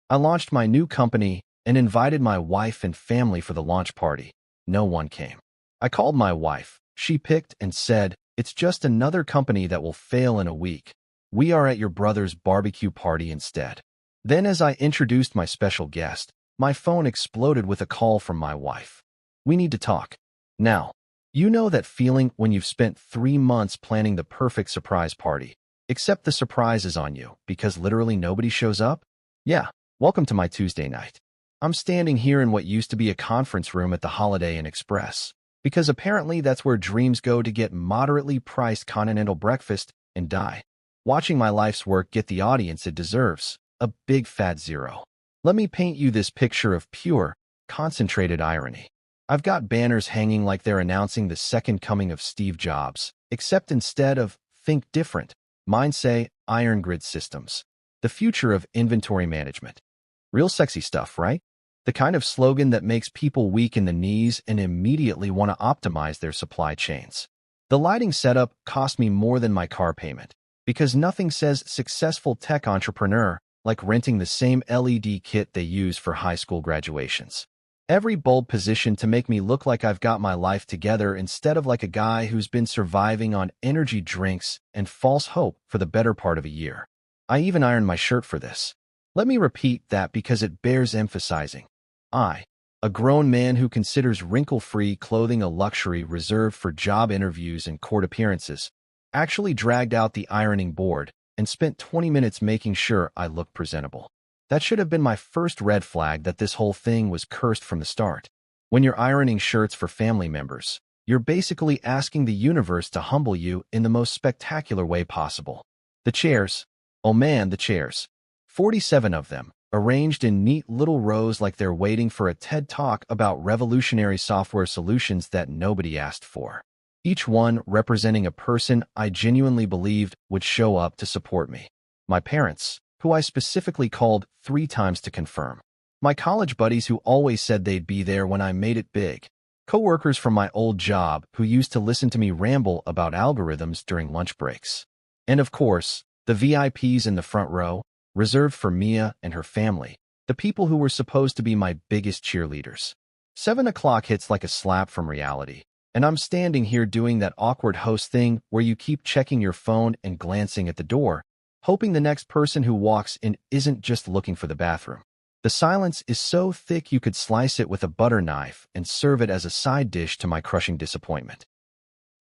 I launched my new company and invited my wife and family for the launch party. No one came. I called my wife. She picked and said, "It's just another company that will fail in a week. We are at your brother's barbecue party instead." Then as I introduced my special guest, my phone exploded with a call from my wife. "We need to talk." Now, you know that feeling when you've spent 3 months planning the perfect surprise party, except the surprise is on you because literally nobody shows up? Yeah, welcome to my Tuesday night. I'm standing here in what used to be a conference room at the Holiday Inn Express, because apparently that's where dreams go to get moderately priced continental breakfast and die. Watching my life's work get the audience it deserves, a big fat zero. Let me paint you this picture of pure, concentrated irony. I've got banners hanging like they're announcing the second coming of Steve Jobs, except instead of "think different," mine say "iron grid systems," the future of inventory management. Real sexy stuff, right? The kind of slogan that makes people weak in the knees and immediately want to optimize their supply chains. The lighting setup cost me more than my car payment, because nothing says successful tech entrepreneur like renting the same LED kit they use for high school graduations. Every bulb positioned to make me look like I've got my life together instead of like a guy who's been surviving on energy drinks and false hope for the better part of a year. I even ironed my shirt for this. Let me repeat that because it bears emphasizing. I, a grown man who considers wrinkle-free clothing a luxury reserved for job interviews and court appearances, actually dragged out the ironing board and spent 20 minutes making sure I looked presentable. That should have been my first red flag that this whole thing was cursed from the start. When you're ironing shirts for family members, you're basically asking the universe to humble you in the most spectacular way possible. The chairs. Oh man, the chairs. 47 of them, arranged in neat little rows like they're waiting for a TED Talk about revolutionary software solutions that nobody asked for. Each one representing a person I genuinely believed would show up to support me. My parents, who I specifically called 3 times to confirm. My college buddies who always said they'd be there when I made it big. Coworkers from my old job who used to listen to me ramble about algorithms during lunch breaks. And of course, the VIPs in the front row, reserved for Mia and her family, the people who were supposed to be my biggest cheerleaders. 7 o'clock hits like a slap from reality, and I'm standing here doing that awkward host thing where you keep checking your phone and glancing at the door, hoping the next person who walks in isn't just looking for the bathroom. The silence is so thick you could slice it with a butter knife and serve it as a side dish to my crushing disappointment.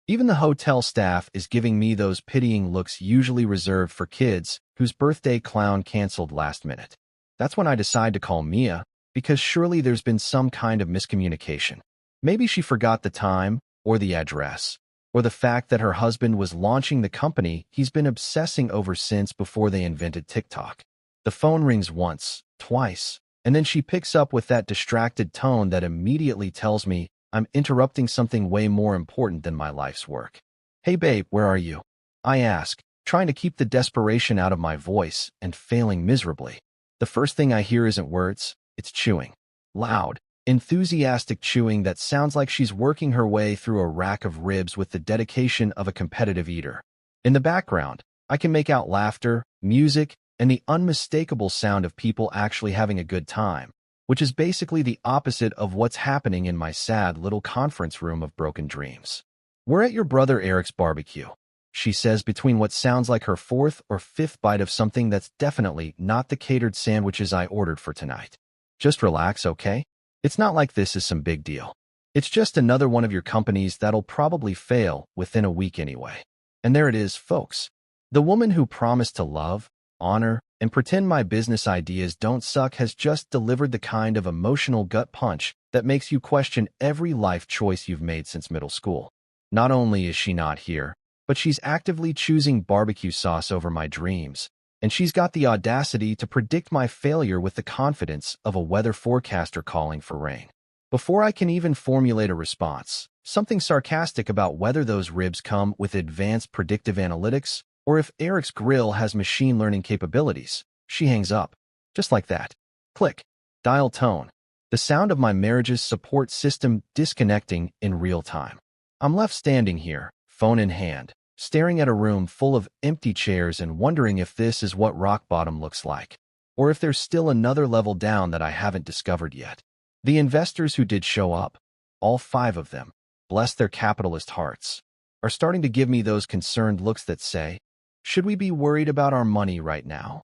Even the hotel staff is giving me those pitying looks usually reserved for kids whose birthday clown canceled last minute. That's when I decide to call Mia, because surely there's been some kind of miscommunication. Maybe she forgot the time, or the address, or the fact that her husband was launching the company he's been obsessing over since before they invented TikTok. The phone rings once, twice, and then she picks up with that distracted tone that immediately tells me I'm interrupting something way more important than my life's work. "Hey babe, where are you?" I ask, trying to keep the desperation out of my voice and failing miserably. The first thing I hear isn't words, it's chewing. Loud, enthusiastic chewing that sounds like she's working her way through a rack of ribs with the dedication of a competitive eater. In the background, I can make out laughter, music, and the unmistakable sound of people actually having a good time, which is basically the opposite of what's happening in my sad little conference room of broken dreams. "We're at your brother Eric's barbecue," she says between what sounds like her 4th or 5th bite of something that's definitely not the catered sandwiches I ordered for tonight. "Just relax, okay? It's not like this is some big deal. It's just another one of your companies that'll probably fail within a week anyway." And there it is, folks. The woman who promised to love, honor, and pretend my business ideas don't suck has just delivered the kind of emotional gut punch that makes you question every life choice you've made since middle school. Not only is she not here, but she's actively choosing barbecue sauce over my dreams, and she's got the audacity to predict my failure with the confidence of a weather forecaster calling for rain. Before I can even formulate a response, something sarcastic about whether those ribs come with advanced predictive analytics or if Eric's grill has machine learning capabilities, she hangs up. Just like that. Click. Dial tone. The sound of my marriage's support system disconnecting in real time. I'm left standing here, phone in hand, staring at a room full of empty chairs and wondering if this is what rock bottom looks like. or if there's still another level down that I haven't discovered yet. The investors who did show up, all 5 of them, bless their capitalist hearts, are starting to give me those concerned looks that say, should we be worried about our money right now?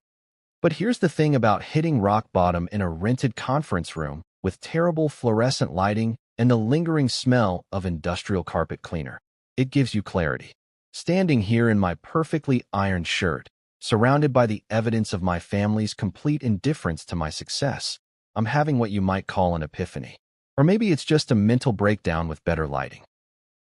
But here's the thing about hitting rock bottom in a rented conference room with terrible fluorescent lighting and the lingering smell of industrial carpet cleaner. It gives you clarity. Standing here in my perfectly ironed shirt, surrounded by the evidence of my family's complete indifference to my success, I'm having what you might call an epiphany. Or maybe it's just a mental breakdown with better lighting.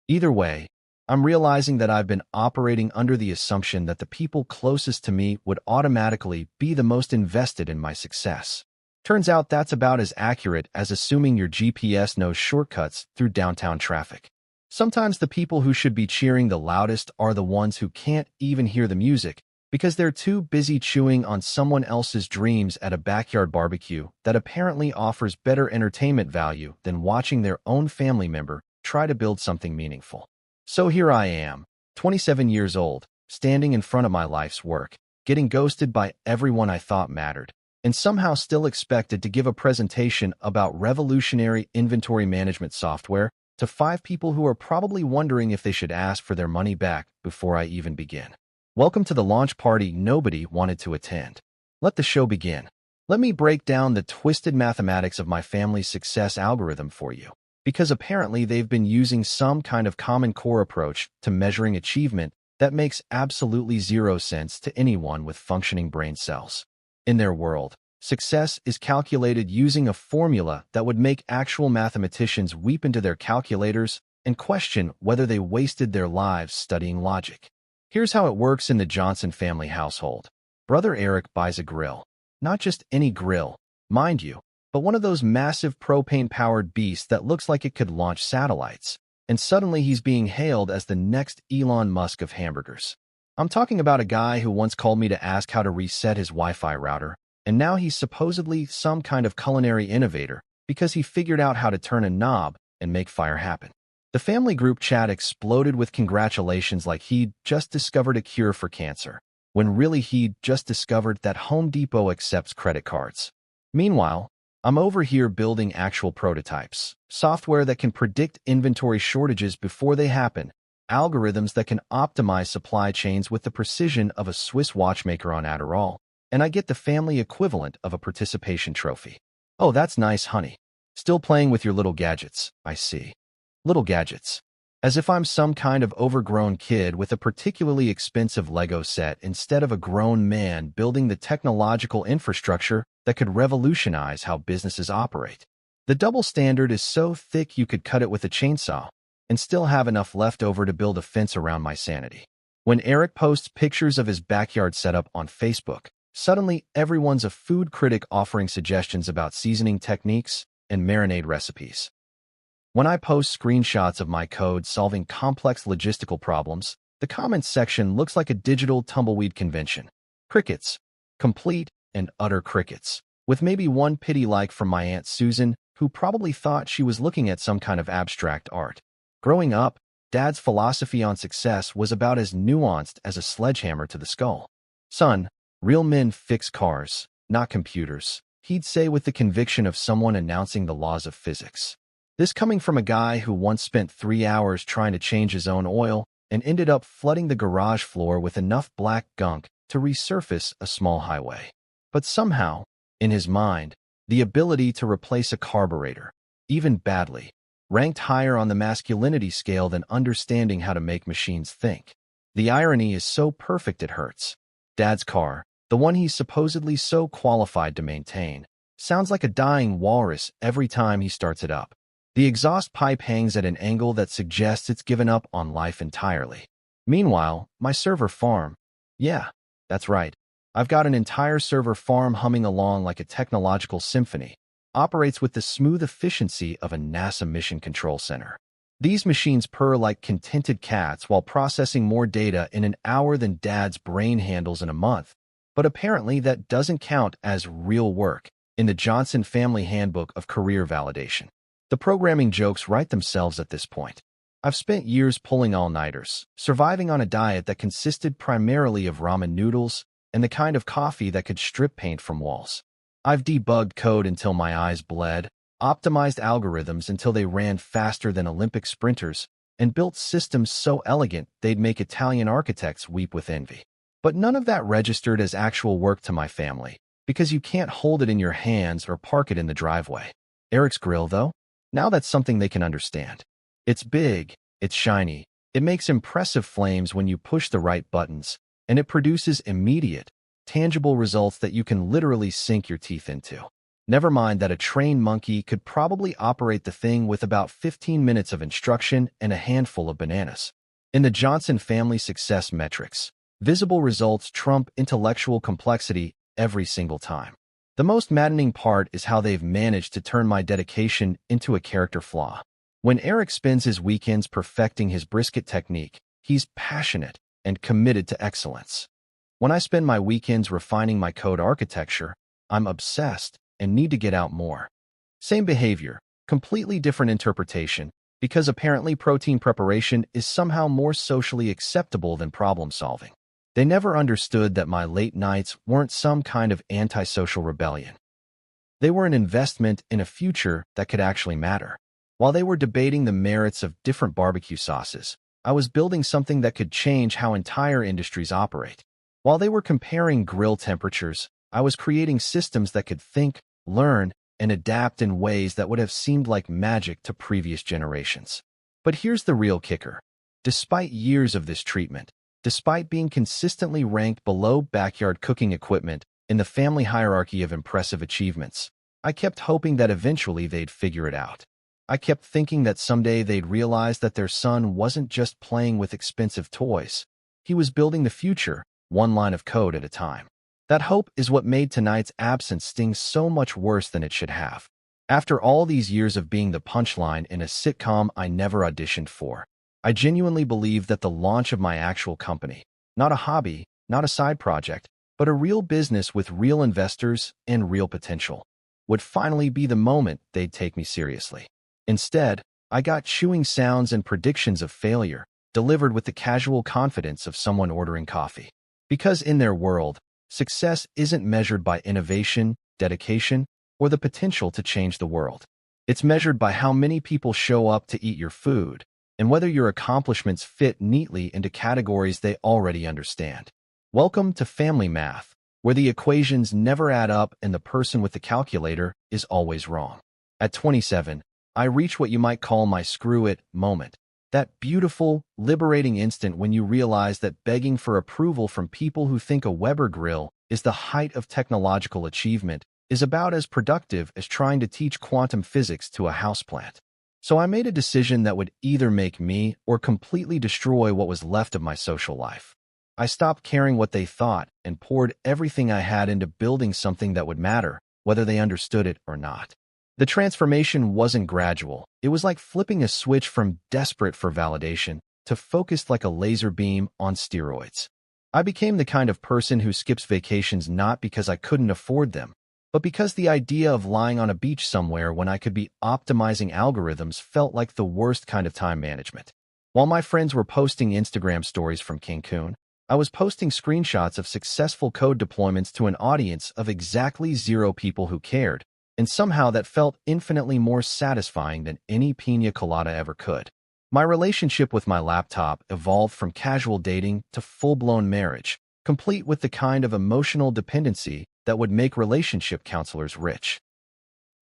Either way, I'm realizing that I've been operating under the assumption that the people closest to me would automatically be the most invested in my success. Turns out that's about as accurate as assuming your GPS knows shortcuts through downtown traffic. Sometimes the people who should be cheering the loudest are the ones who can't even hear the music because they're too busy chewing on someone else's dreams at a backyard barbecue that apparently offers better entertainment value than watching their own family member try to build something meaningful. So here I am, 27 years old, standing in front of my life's work, getting ghosted by everyone I thought mattered, and somehow still expected to give a presentation about revolutionary inventory management software to 5 people who are probably wondering if they should ask for their money back before I even begin. Welcome to the launch party nobody wanted to attend. Let the show begin. Let me break down the twisted mathematics of my family's success algorithm for you, because apparently they've been using some kind of common core approach to measuring achievement that makes absolutely zero sense to anyone with functioning brain cells. In their world, success is calculated using a formula that would make actual mathematicians weep into their calculators and question whether they wasted their lives studying logic. Here's how it works in the Johnson family household. Brother Eric buys a grill. Not just any grill, mind you, but one of those massive propane-powered beasts that looks like it could launch satellites. And suddenly he's being hailed as the next Elon Musk of hamburgers. I'm talking about a guy who once called me to ask how to reset his Wi-Fi router, and now he's supposedly some kind of culinary innovator because he figured out how to turn a knob and make fire happen. The family group chat exploded with congratulations like he'd just discovered a cure for cancer, when really he'd just discovered that Home Depot accepts credit cards. Meanwhile, I'm over here building actual prototypes, software that can predict inventory shortages before they happen, algorithms that can optimize supply chains with the precision of a Swiss watchmaker on Adderall, and I get the family equivalent of a participation trophy. Oh, that's nice, honey. Still playing with your little gadgets, I see. Little gadgets. As if I'm some kind of overgrown kid with a particularly expensive Lego set instead of a grown man building the technological infrastructure that could revolutionize how businesses operate. The double standard is so thick you could cut it with a chainsaw and still have enough left over to build a fence around my sanity. When Eric posts pictures of his backyard setup on Facebook, suddenly everyone's a food critic offering suggestions about seasoning techniques and marinade recipes. When I post screenshots of my code solving complex logistical problems, the comments section looks like a digital tumbleweed convention. Crickets. Complete and utter crickets. With maybe one pity like from my Aunt Susan, who probably thought she was looking at some kind of abstract art. Growing up, Dad's philosophy on success was about as nuanced as a sledgehammer to the skull. Son, real men fix cars, not computers, he'd say with the conviction of someone announcing the laws of physics. This coming from a guy who once spent 3 hours trying to change his own oil and ended up flooding the garage floor with enough black gunk to resurface a small highway. But somehow, in his mind, the ability to replace a carburetor, even badly, ranked higher on the masculinity scale than understanding how to make machines think. The irony is so perfect it hurts. Dad's car, the one he's supposedly so qualified to maintain, sounds like a dying walrus every time he starts it up. The exhaust pipe hangs at an angle that suggests it's given up on life entirely. Meanwhile, my server farm. Yeah, that's right. I've got an entire server farm humming along like a technological symphony. Operates with the smooth efficiency of a NASA mission control center. These machines purr like contented cats while processing more data in an hour than Dad's brain handles in a month. But apparently that doesn't count as real work in the Johnson Family Handbook of Career Validation. The programming jokes write themselves at this point. I've spent years pulling all-nighters, surviving on a diet that consisted primarily of ramen noodles, and the kind of coffee that could strip paint from walls. I've debugged code until my eyes bled, optimized algorithms until they ran faster than Olympic sprinters, and built systems so elegant they'd make Italian architects weep with envy. But none of that registered as actual work to my family, because you can't hold it in your hands or park it in the driveway. Eric's grill, though? Now that's something they can understand. It's big, it's shiny, it makes impressive flames when you push the right buttons, and it produces immediate, tangible results that you can literally sink your teeth into. Never mind that a trained monkey could probably operate the thing with about 15 minutes of instruction and a handful of bananas. In the Johnson family success metrics, visible results trump intellectual complexity every single time. The most maddening part is how they've managed to turn my dedication into a character flaw. When Eric spends his weekends perfecting his brisket technique, he's passionate and committed to excellence. When I spend my weekends refining my code architecture, I'm obsessed and need to get out more. Same behavior, completely different interpretation, because apparently protein preparation is somehow more socially acceptable than problem solving. They never understood that my late nights weren't some kind of antisocial rebellion. They were an investment in a future that could actually matter. While they were debating the merits of different barbecue sauces, I was building something that could change how entire industries operate. While they were comparing grill temperatures, I was creating systems that could think, learn, and adapt in ways that would have seemed like magic to previous generations. But here's the real kicker. Despite years of this treatment, despite being consistently ranked below backyard cooking equipment in the family hierarchy of impressive achievements, I kept hoping that eventually they'd figure it out. I kept thinking that someday they'd realize that their son wasn't just playing with expensive toys. He was building the future, one line of code at a time. That hope is what made tonight's absence sting so much worse than it should have. After all these years of being the punchline in a sitcom I never auditioned for, I genuinely believed that the launch of my actual company, not a hobby, not a side project, but a real business with real investors and real potential, would finally be the moment they'd take me seriously. Instead, I got chewing sounds and predictions of failure, delivered with the casual confidence of someone ordering coffee. Because in their world, success isn't measured by innovation, dedication, or the potential to change the world. It's measured by how many people show up to eat your food, and whether your accomplishments fit neatly into categories they already understand. Welcome to family math, where the equations never add up and the person with the calculator is always wrong. At 27, I reach what you might call my screw it moment. That beautiful, liberating instant when you realize that begging for approval from people who think a Weber grill is the height of technological achievement is about as productive as trying to teach quantum physics to a houseplant. So I made a decision that would either make me or completely destroy what was left of my social life. I stopped caring what they thought and poured everything I had into building something that would matter, whether they understood it or not. The transformation wasn't gradual. It was like flipping a switch from desperate for validation to focused like a laser beam on steroids. I became the kind of person who skips vacations not because I couldn't afford them, but because the idea of lying on a beach somewhere when I could be optimizing algorithms felt like the worst kind of time management. While my friends were posting Instagram stories from Cancun, I was posting screenshots of successful code deployments to an audience of exactly 0 people who cared, and somehow that felt infinitely more satisfying than any piña colada ever could. My relationship with my laptop evolved from casual dating to full-blown marriage, complete with the kind of emotional dependency that would make relationship counselors rich.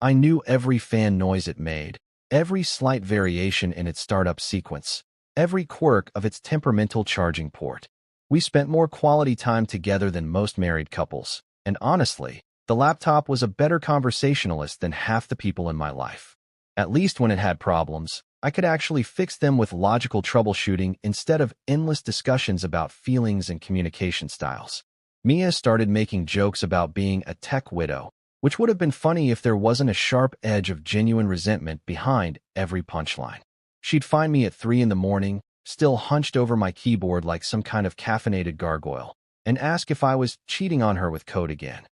I knew every fan noise it made, every slight variation in its startup sequence, every quirk of its temperamental charging port. We spent more quality time together than most married couples, and honestly, the laptop was a better conversationalist than half the people in my life. At least when it had problems, I could actually fix them with logical troubleshooting instead of endless discussions about feelings and communication styles. Mia started making jokes about being a tech widow, which would have been funny if there wasn't a sharp edge of genuine resentment behind every punchline. She'd find me at 3 in the morning, still hunched over my keyboard like some kind of caffeinated gargoyle, and ask if I was cheating on her with code again.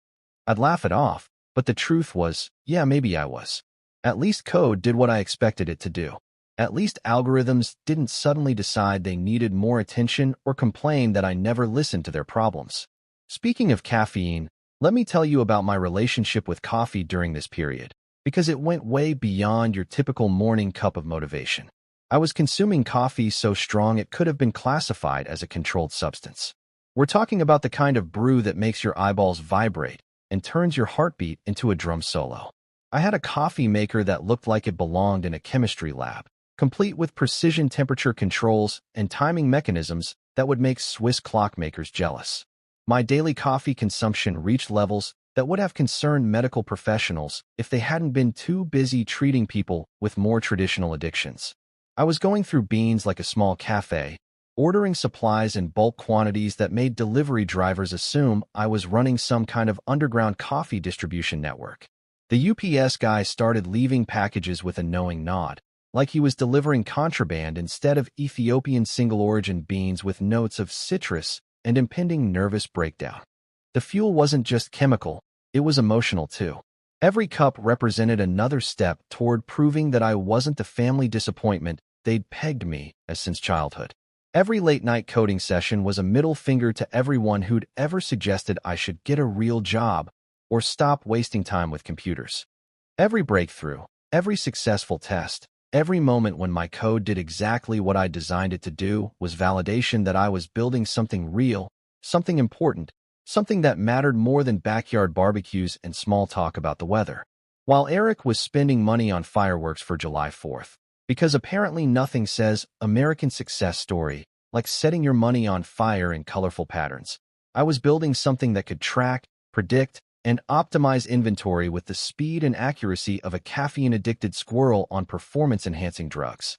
I'd laugh it off, but the truth was, yeah, maybe I was. At least code did what I expected it to do. At least algorithms didn't suddenly decide they needed more attention or complain that I never listened to their problems. Speaking of caffeine, let me tell you about my relationship with coffee during this period, because it went way beyond your typical morning cup of motivation. I was consuming coffee so strong it could have been classified as a controlled substance. We're talking about the kind of brew that makes your eyeballs vibrate and turns your heartbeat into a drum solo. I had a coffee maker that looked like it belonged in a chemistry lab, complete with precision temperature controls and timing mechanisms that would make Swiss clockmakers jealous. My daily coffee consumption reached levels that would have concerned medical professionals if they hadn't been too busy treating people with more traditional addictions. I was going through beans like a small cafe, ordering supplies in bulk quantities that made delivery drivers assume I was running some kind of underground coffee distribution network. The UPS guy started leaving packages with a knowing nod, like he was delivering contraband instead of Ethiopian single-origin beans with notes of citrus and impending nervous breakdown. The fuel wasn't just chemical, it was emotional too. Every cup represented another step toward proving that I wasn't the family disappointment they'd pegged me as since childhood. Every late-night coding session was a middle finger to everyone who'd ever suggested I should get a real job or stop wasting time with computers. Every breakthrough, every successful test, every moment when my code did exactly what I designed it to do was validation that I was building something real, something important, something that mattered more than backyard barbecues and small talk about the weather. While Eric was spending money on fireworks for July 4th, because apparently nothing says American success story like setting your money on fire in colorful patterns, I was building something that could track, predict, and optimize inventory with the speed and accuracy of a caffeine-addicted squirrel on performance-enhancing drugs.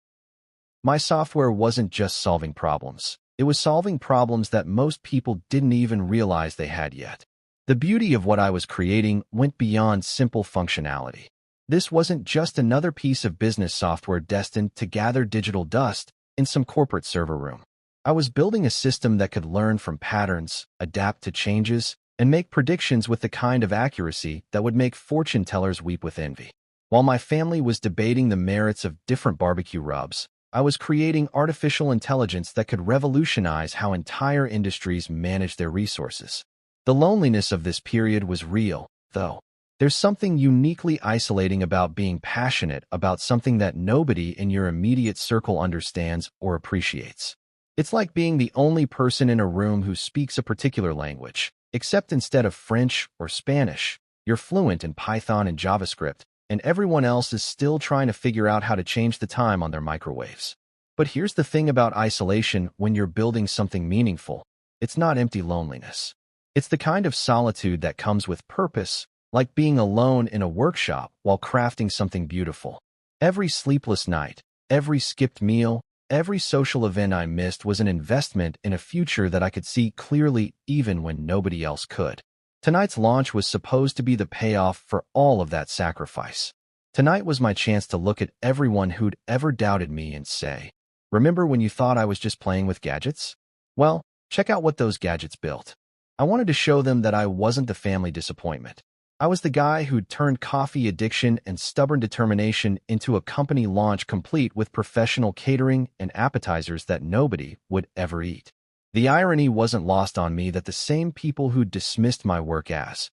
My software wasn't just solving problems. It was solving problems that most people didn't even realize they had yet. The beauty of what I was creating went beyond simple functionality. This wasn't just another piece of business software destined to gather digital dust in some corporate server room. I was building a system that could learn from patterns, adapt to changes, and make predictions with the kind of accuracy that would make fortune tellers weep with envy. While my family was debating the merits of different barbecue rubs, I was creating artificial intelligence that could revolutionize how entire industries manage their resources. The loneliness of this period was real, though. There's something uniquely isolating about being passionate about something that nobody in your immediate circle understands or appreciates. It's like being the only person in a room who speaks a particular language, except instead of French or Spanish, you're fluent in Python and JavaScript, and everyone else is still trying to figure out how to change the time on their microwaves. But here's the thing about isolation when you're building something meaningful. It's not empty loneliness. It's the kind of solitude that comes with purpose, like being alone in a workshop while crafting something beautiful. Every sleepless night, every skipped meal, every social event I missed was an investment in a future that I could see clearly even when nobody else could. Tonight's launch was supposed to be the payoff for all of that sacrifice. Tonight was my chance to look at everyone who'd ever doubted me and say, "Remember when you thought I was just playing with gadgets? Well, check out what those gadgets built." I wanted to show them that I wasn't the family disappointment. I was the guy who'd turned coffee addiction and stubborn determination into a company launch complete with professional catering and appetizers that nobody would ever eat. The irony wasn't lost on me that the same people who dismissed my work as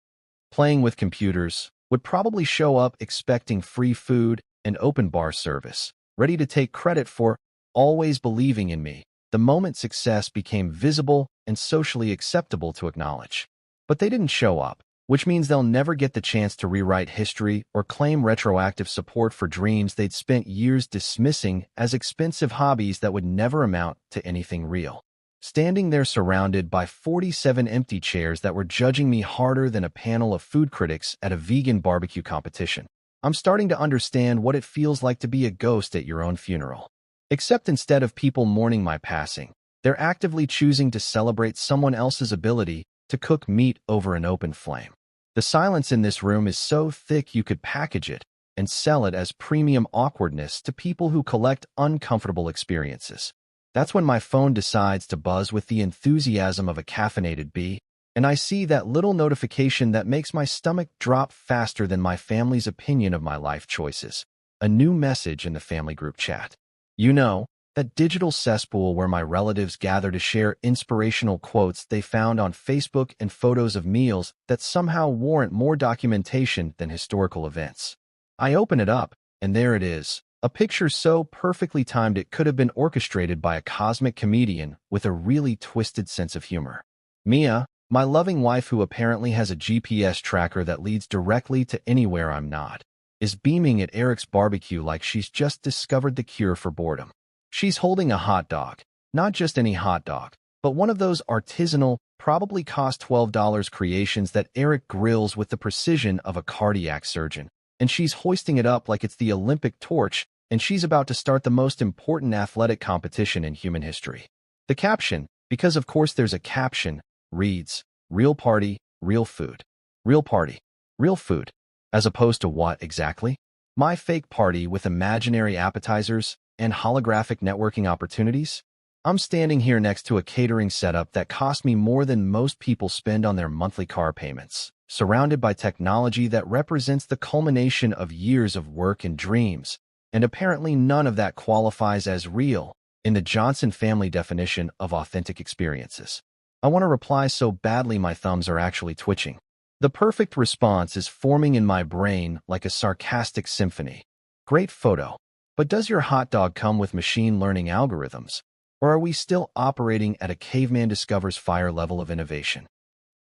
playing with computers would probably show up expecting free food and open bar service, ready to take credit for always believing in me the moment success became visible and socially acceptable to acknowledge. But they didn't show up, which means they'll never get the chance to rewrite history or claim retroactive support for dreams they'd spent years dismissing as expensive hobbies that would never amount to anything real. Standing there surrounded by 47 empty chairs that were judging me harder than a panel of food critics at a vegan barbecue competition, I'm starting to understand what it feels like to be a ghost at your own funeral. Except instead of people mourning my passing, they're actively choosing to celebrate someone else's ability to cook meat over an open flame. The silence in this room is so thick you could package it and sell it as premium awkwardness to people who collect uncomfortable experiences. That's when my phone decides to buzz with the enthusiasm of a caffeinated bee, and I see that little notification that makes my stomach drop faster than my family's opinion of my life choices. A new message in the family group chat. You know, That digital cesspool where my relatives gather to share inspirational quotes they found on Facebook and photos of meals that somehow warrant more documentation than historical events. I open it up, and there it is, a picture so perfectly timed it could have been orchestrated by a cosmic comedian with a really twisted sense of humor. Mia, my loving wife who apparently has a GPS tracker that leads directly to anywhere I'm not, is beaming at Eric's barbecue like she's just discovered the cure for boredom. She's holding a hot dog, not just any hot dog, but one of those artisanal, probably cost $12 creations that Eric grills with the precision of a cardiac surgeon, and she's hoisting it up like it's the Olympic torch, and she's about to start the most important athletic competition in human history. The caption, because of course there's a caption, reads, "Real party, real food. Real party, real food." As opposed to what exactly? My fake party with imaginary appetizers and holographic networking opportunities? I'm standing here next to a catering setup that cost me more than most people spend on their monthly car payments, surrounded by technology that represents the culmination of years of work and dreams, and apparently none of that qualifies as real in the Johnson family definition of authentic experiences. I want to reply so badly my thumbs are actually twitching. The perfect response is forming in my brain like a sarcastic symphony. Great photo. But does your hot dog come with machine learning algorithms? Or are we still operating at a caveman discovers fire level of innovation?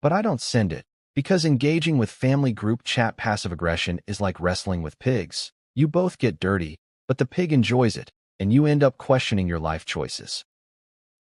But I don't send it, because engaging with family group chat passive aggression is like wrestling with pigs. You both get dirty, but the pig enjoys it, and you end up questioning your life choices.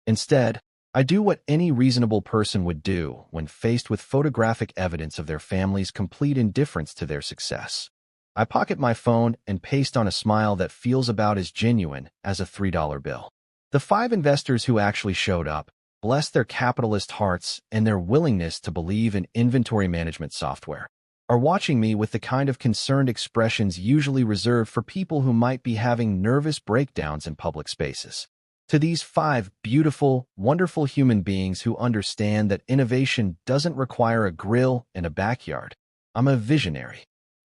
Instead, I do what any reasonable person would do when faced with photographic evidence of their family's complete indifference to their success. I pocket my phone and paste on a smile that feels about as genuine as a $3 bill. The 5 investors who actually showed up, bless their capitalist hearts and their willingness to believe in inventory management software, are watching me with the kind of concerned expressions usually reserved for people who might be having nervous breakdowns in public spaces. To these 5 beautiful, wonderful human beings who understand that innovation doesn't require a grill and a backyard, I'm a visionary.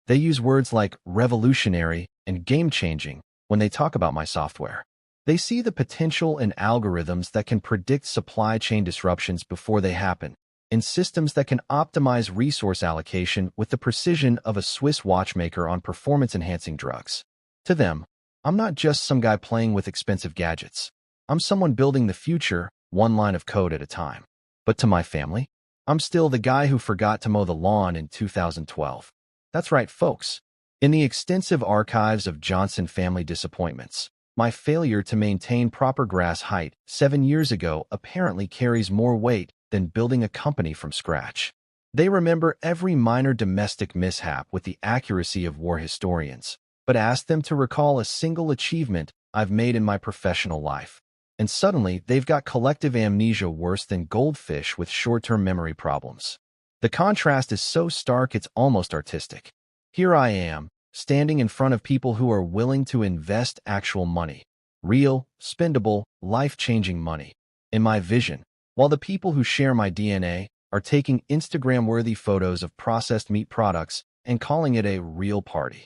They use words like revolutionary and game-changing when they talk about my software. They see the potential in algorithms that can predict supply chain disruptions before they happen, in systems that can optimize resource allocation with the precision of a Swiss watchmaker on performance-enhancing drugs. To them, I'm not just some guy playing with expensive gadgets. I'm someone building the future, one line of code at a time. But to my family, I'm still the guy who forgot to mow the lawn in 2012. That's right, folks. In the extensive archives of Johnson family disappointments, my failure to maintain proper grass height 7 years ago apparently carries more weight than building a company from scratch. They remember every minor domestic mishap with the accuracy of war historians, but ask them to recall a single achievement I've made in my professional life. And suddenly, they've got collective amnesia worse than goldfish with short-term memory problems. The contrast is so stark it's almost artistic. Here I am, standing in front of people who are willing to invest actual money. Real, spendable, life-changing money. In my vision, while the people who share my DNA are taking Instagram-worthy photos of processed meat products and calling it a real party.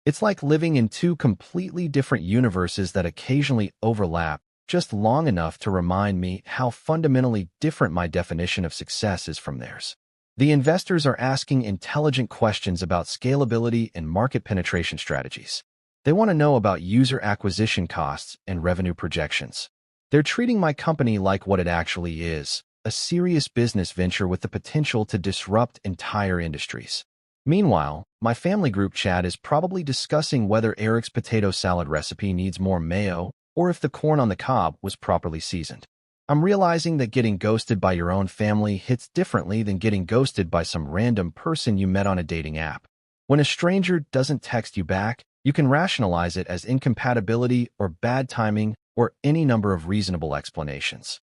It's like living in 2 completely different universes that occasionally overlap just long enough to remind me how fundamentally different my definition of success is from theirs. The investors are asking intelligent questions about scalability and market penetration strategies. They want to know about user acquisition costs and revenue projections. They're treating my company like what it actually is, a serious business venture with the potential to disrupt entire industries. Meanwhile, my family group chat is probably discussing whether Eric's potato salad recipe needs more mayo or if the corn on the cob was properly seasoned. I'm realizing that getting ghosted by your own family hits differently than getting ghosted by some random person you met on a dating app. When a stranger doesn't text you back, you can rationalize it as incompatibility or bad timing or any number of reasonable explanations.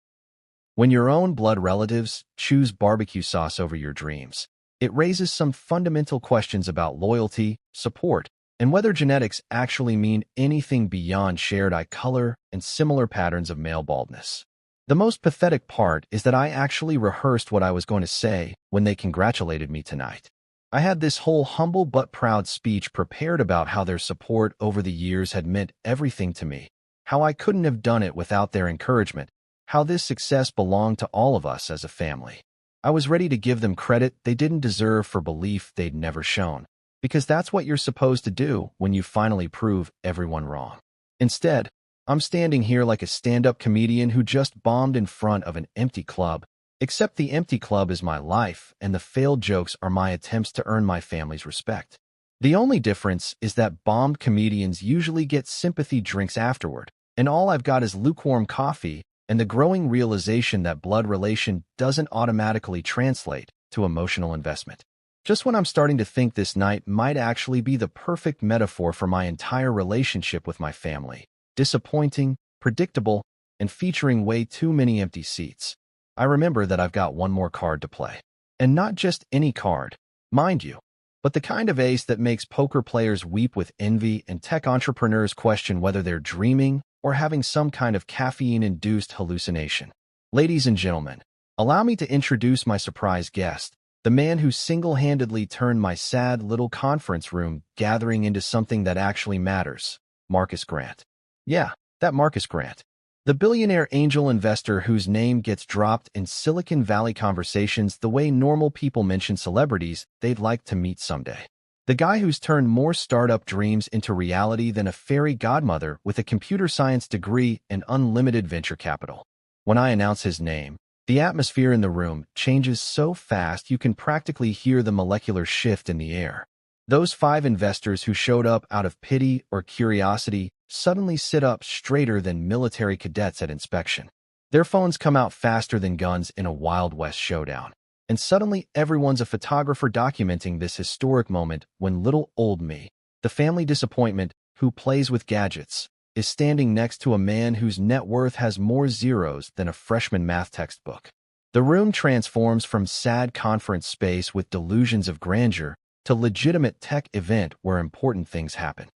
When your own blood relatives choose barbecue sauce over your dreams, it raises some fundamental questions about loyalty, support, and whether genetics actually mean anything beyond shared eye color and similar patterns of male baldness. The most pathetic part is that I actually rehearsed what I was going to say when they congratulated me tonight. I had this whole humble but proud speech prepared about how their support over the years had meant everything to me, how I couldn't have done it without their encouragement, how this success belonged to all of us as a family. I was ready to give them credit they didn't deserve for belief they'd never shown, because that's what you're supposed to do when you finally prove everyone wrong. Instead, I'm standing here like a stand-up comedian who just bombed in front of an empty club, except the empty club is my life and the failed jokes are my attempts to earn my family's respect. The only difference is that bombed comedians usually get sympathy drinks afterward, and all I've got is lukewarm coffee and the growing realization that blood relation doesn't automatically translate to emotional investment. Just when I'm starting to think this night might actually be the perfect metaphor for my entire relationship with my family, disappointing, predictable, and featuring way too many empty seats, I remember that I've got one more card to play. And not just any card, mind you, but the kind of ace that makes poker players weep with envy and tech entrepreneurs question whether they're dreaming or having some kind of caffeine-induced hallucination. Ladies and gentlemen, allow me to introduce my surprise guest, the man who single-handedly turned my sad little conference room gathering into something that actually matters, Marcus Grant. Yeah, that Marcus Grant. The billionaire angel investor whose name gets dropped in Silicon Valley conversations the way normal people mention celebrities they'd like to meet someday. The guy who's turned more startup dreams into reality than a fairy godmother with a computer science degree and unlimited venture capital. When I announce his name, the atmosphere in the room changes so fast you can practically hear the molecular shift in the air. Those 5 investors who showed up out of pity or curiosity suddenly sit up straighter than military cadets at inspection. Their phones come out faster than guns in a Wild West showdown. And suddenly everyone's a photographer documenting this historic moment when little old me, the family disappointment who plays with gadgets, is standing next to a man whose net worth has more zeros than a freshman math textbook. The room transforms from sad conference space with delusions of grandeur to legitimate tech event where important things happen.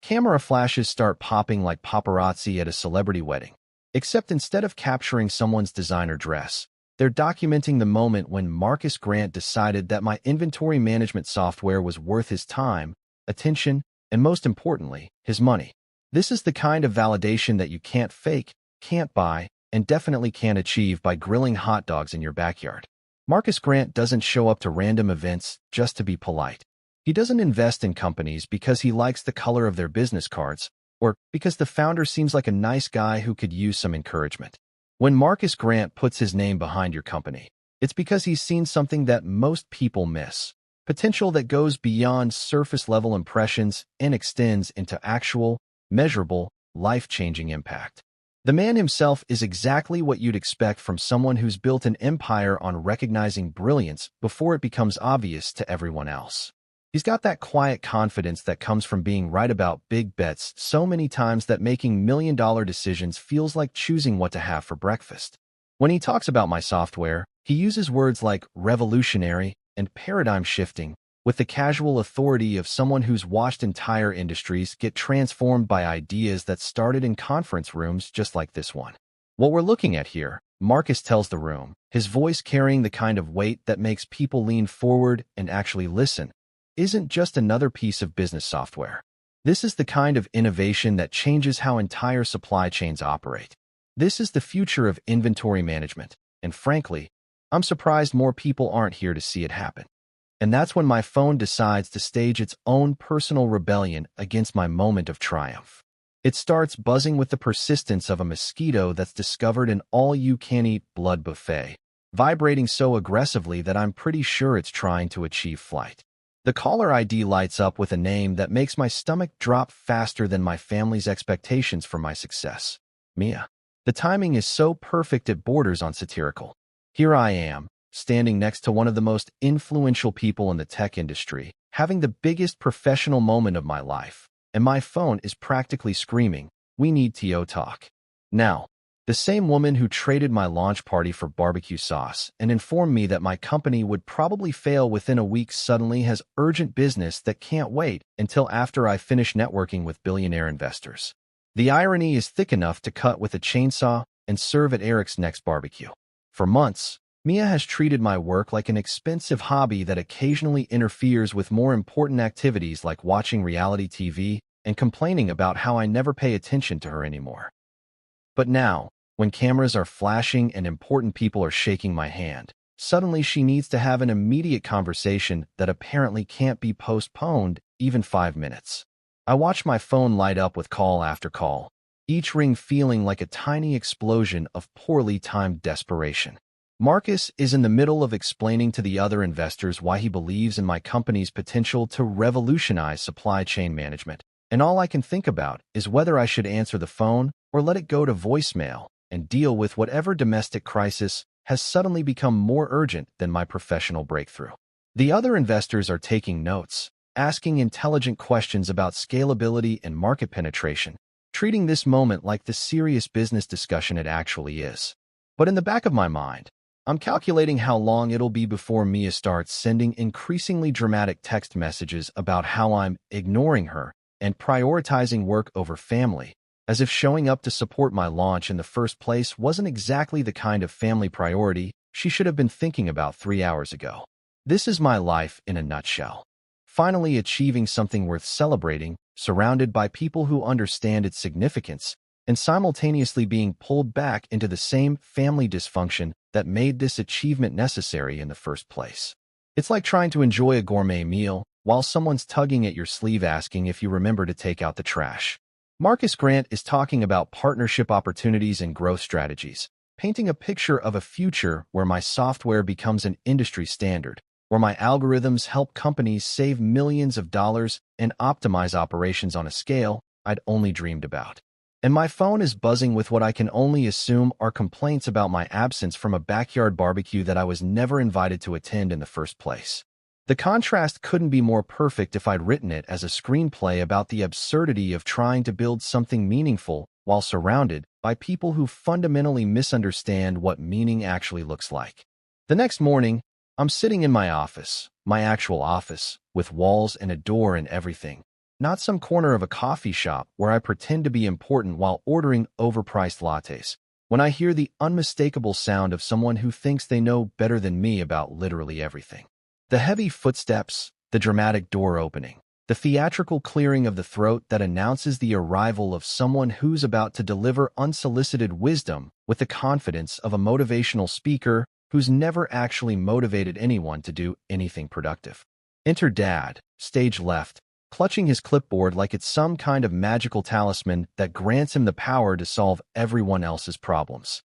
Camera flashes start popping like paparazzi at a celebrity wedding, except instead of capturing someone's designer dress, they're documenting the moment when Marcus Grant decided that my inventory management software was worth his time, attention, and most importantly, his money. This is the kind of validation that you can't fake, can't buy, and definitely can't achieve by grilling hot dogs in your backyard. Marcus Grant doesn't show up to random events just to be polite. He doesn't invest in companies because he likes the color of their business cards, or because the founder seems like a nice guy who could use some encouragement. When Marcus Grant puts his name behind your company, it's because he's seen something that most people miss, potential that goes beyond surface-level impressions and extends into actual, measurable, life-changing impact. The man himself is exactly what you'd expect from someone who's built an empire on recognizing brilliance before it becomes obvious to everyone else. He's got that quiet confidence that comes from being right about big bets so many times that making million-dollar decisions feels like choosing what to have for breakfast. When he talks about my software, he uses words like revolutionary and paradigm-shifting with the casual authority of someone who's watched entire industries get transformed by ideas that started in conference rooms just like this one. What we're looking at here, Marcus tells the room, his voice carrying the kind of weight that makes people lean forward and actually listen, isn't just another piece of business software. This is the kind of innovation that changes how entire supply chains operate. This is the future of inventory management, and frankly, I'm surprised more people aren't here to see it happen. And that's when my phone decides to stage its own personal rebellion against my moment of triumph. It starts buzzing with the persistence of a mosquito that's discovered an all-you-can-eat blood buffet, vibrating so aggressively that I'm pretty sure it's trying to achieve flight. The caller ID lights up with a name that makes my stomach drop faster than my family's expectations for my success. Mia. The timing is so perfect it borders on satirical. Here I am, standing next to one of the most influential people in the tech industry, having the biggest professional moment of my life, and my phone is practically screaming, "We need TO talk." Now, the same woman who traded my launch party for barbecue sauce and informed me that my company would probably fail within a week suddenly has urgent business that can't wait until after I finish networking with billionaire investors. The irony is thick enough to cut with a chainsaw and serve at Eric's next barbecue. For months, Mia has treated my work like an expensive hobby that occasionally interferes with more important activities like watching reality TV and complaining about how I never pay attention to her anymore. But now, when cameras are flashing and important people are shaking my hand, suddenly she needs to have an immediate conversation that apparently can't be postponed even 5 minutes. I watch my phone light up with call after call, each ring feeling like a tiny explosion of poorly timed desperation. Marcus is in the middle of explaining to the other investors why he believes in my company's potential to revolutionize supply chain management, and all I can think about is whether I should answer the phone or let it go to voicemail and deal with whatever domestic crisis has suddenly become more urgent than my professional breakthrough. The other investors are taking notes, asking intelligent questions about scalability and market penetration, treating this moment like the serious business discussion it actually is. But in the back of my mind, I'm calculating how long it'll be before Mia starts sending increasingly dramatic text messages about how I'm ignoring her and prioritizing work over family, as if showing up to support my launch in the first place wasn't exactly the kind of family priority she should have been thinking about 3 hours ago. This is my life in a nutshell. Finally achieving something worth celebrating, surrounded by people who understand its significance, and simultaneously being pulled back into the same family dysfunction that made this achievement necessary in the first place. It's like trying to enjoy a gourmet meal while someone's tugging at your sleeve asking if you remember to take out the trash. Marcus Grant is talking about partnership opportunities and growth strategies, painting a picture of a future where my software becomes an industry standard, where my algorithms help companies save millions of dollars and optimize operations on a scale I'd only dreamed about. And my phone is buzzing with what I can only assume are complaints about my absence from a backyard barbecue that I was never invited to attend in the first place. The contrast couldn't be more perfect if I'd written it as a screenplay about the absurdity of trying to build something meaningful while surrounded by people who fundamentally misunderstand what meaning actually looks like. The next morning, I'm sitting in my office, my actual office, with walls and a door and everything. Not some corner of a coffee shop where I pretend to be important while ordering overpriced lattes, when I hear the unmistakable sound of someone who thinks they know better than me about literally everything. The heavy footsteps, the dramatic door opening, the theatrical clearing of the throat that announces the arrival of someone who's about to deliver unsolicited wisdom with the confidence of a motivational speaker who's never actually motivated anyone to do anything productive. Enter Dad, stage left, clutching his clipboard like it's some kind of magical talisman that grants him the power to solve everyone else's problems.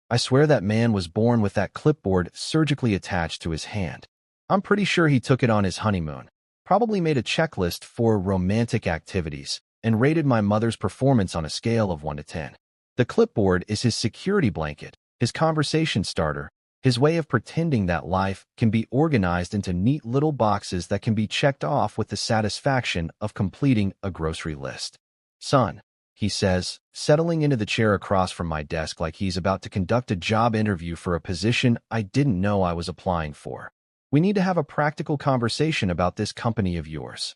I swear that man was born with that clipboard surgically attached to his hand. I'm pretty sure he took it on his honeymoon, probably made a checklist for romantic activities, and rated my mother's performance on a scale of 1 to 10. The clipboard is his security blanket, his conversation starter, his way of pretending that life can be organized into neat little boxes that can be checked off with the satisfaction of completing a grocery list. Son, he says, settling into the chair across from my desk like he's about to conduct a job interview for a position I didn't know I was applying for. We need to have a practical conversation about this company of yours.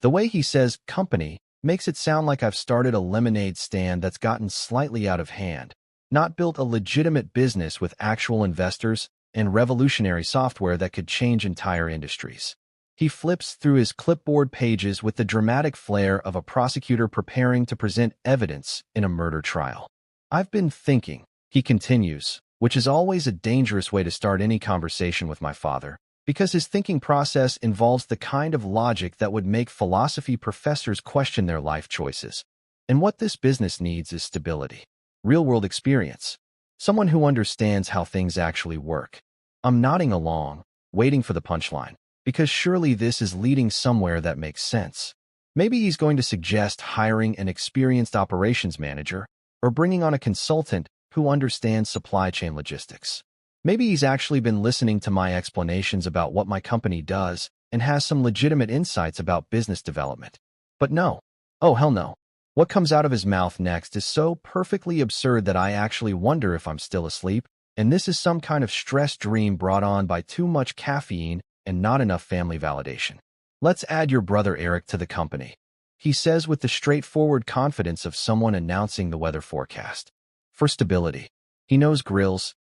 The way he says company makes it sound like I've started a lemonade stand that's gotten slightly out of hand, not built a legitimate business with actual investors and revolutionary software that could change entire industries. He flips through his clipboard pages with the dramatic flair of a prosecutor preparing to present evidence in a murder trial. I've been thinking, he continues, which is always a dangerous way to start any conversation with my father, because his thinking process involves the kind of logic that would make philosophy professors question their life choices. And what this business needs is stability. Real-world experience. Someone who understands how things actually work. I'm nodding along, waiting for the punchline, because surely this is leading somewhere that makes sense. Maybe he's going to suggest hiring an experienced operations manager or bringing on a consultant who understands supply chain logistics. Maybe he's actually been listening to my explanations about what my company does and has some legitimate insights about business development. But no. Oh, hell no. What comes out of his mouth next is so perfectly absurd that I actually wonder if I'm still asleep, and this is some kind of stress dream brought on by too much caffeine and not enough family validation. Let's add your brother Eric to the company, he says with the straightforward confidence of someone announcing the weather forecast. For stability. He knows grills,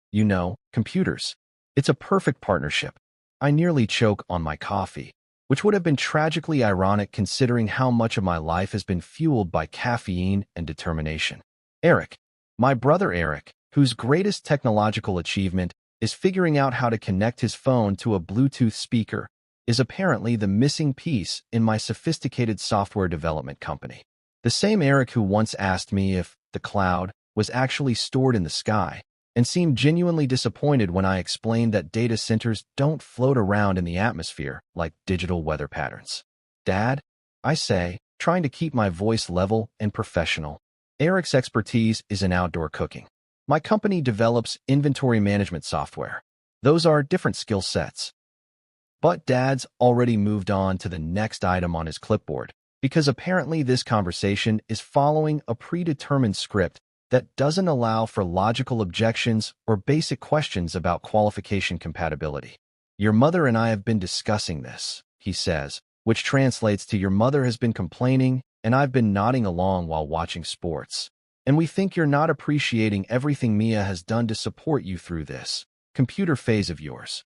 computers. It's a perfect partnership. I nearly choke on my coffee, which would have been tragically ironic considering how much of my life has been fueled by caffeine and determination. Eric, my brother Eric, whose greatest technological achievement is figuring out how to connect his phone to a Bluetooth speaker, is apparently the missing piece in my sophisticated software development company. The same Eric who once asked me if the cloud was actually stored in the sky and seemed genuinely disappointed when I explained that data centers don't float around in the atmosphere like digital weather patterns. Dad, I say, trying to keep my voice level and professional. Eric's expertise is in outdoor cooking. My company develops inventory management software. Those are different skill sets. But Dad's already moved on to the next item on his clipboard, because apparently this conversation is following a predetermined script that doesn't allow for logical objections or basic questions about qualification compatibility. Your mother and I have been discussing this, he says, which translates to your mother has been complaining and I've been nodding along while watching sports. And we think you're not appreciating everything Mia has done to support you through this computer phase of yours.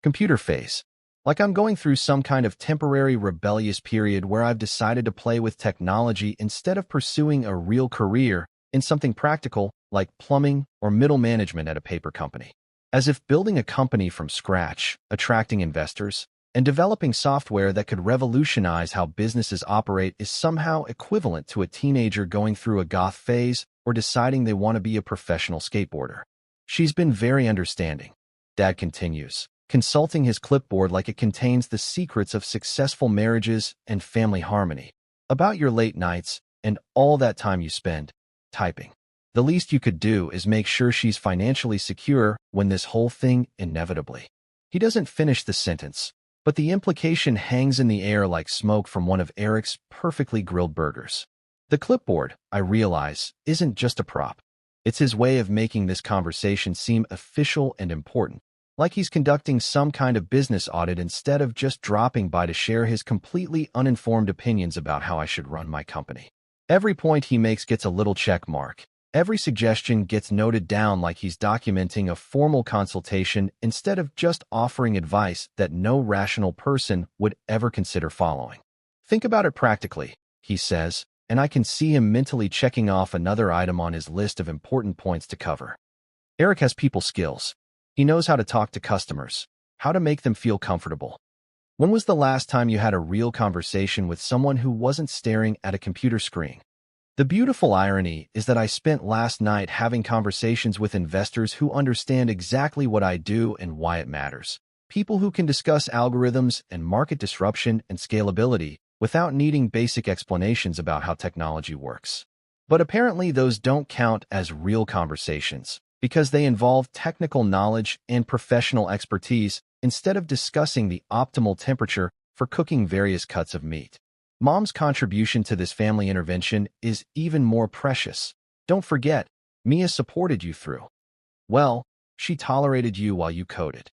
Computer phase. Like I'm going through some kind of temporary rebellious period where I've decided to play with technology instead of pursuing a real career in something practical like plumbing or middle management at a paper company. As if building a company from scratch, attracting investors, and developing software that could revolutionize how businesses operate is somehow equivalent to a teenager going through a goth phase or deciding they want to be a professional skateboarder. She's been very understanding, Dad continues, consulting his clipboard like it contains the secrets of successful marriages and family harmony, about your late nights and all that time you spend typing. The least you could do is make sure she's financially secure when this whole thing inevitably. He doesn't finish the sentence, but the implication hangs in the air like smoke from one of Eric's perfectly grilled burgers. The clipboard, I realize, isn't just a prop. It's his way of making this conversation seem official and important, like he's conducting some kind of business audit instead of just dropping by to share his completely uninformed opinions about how I should run my company. Every point he makes gets a little check mark. Every suggestion gets noted down like he's documenting a formal consultation instead of just offering advice that no rational person would ever consider following. Think about it practically, he says, and I can see him mentally checking off another item on his list of important points to cover. Eric has people skills. He knows how to talk to customers, how to make them feel comfortable. When was the last time you had a real conversation with someone who wasn't staring at a computer screen? The beautiful irony is that I spent last night having conversations with investors who understand exactly what I do and why it matters. People who can discuss algorithms and market disruption and scalability without needing basic explanations about how technology works. But apparently those don't count as real conversations because they involve technical knowledge and professional expertise instead of discussing the optimal temperature for cooking various cuts of meat. Mom's contribution to this family intervention is even more precious. Don't forget, Mia supported you through. Well, she tolerated you while you coded.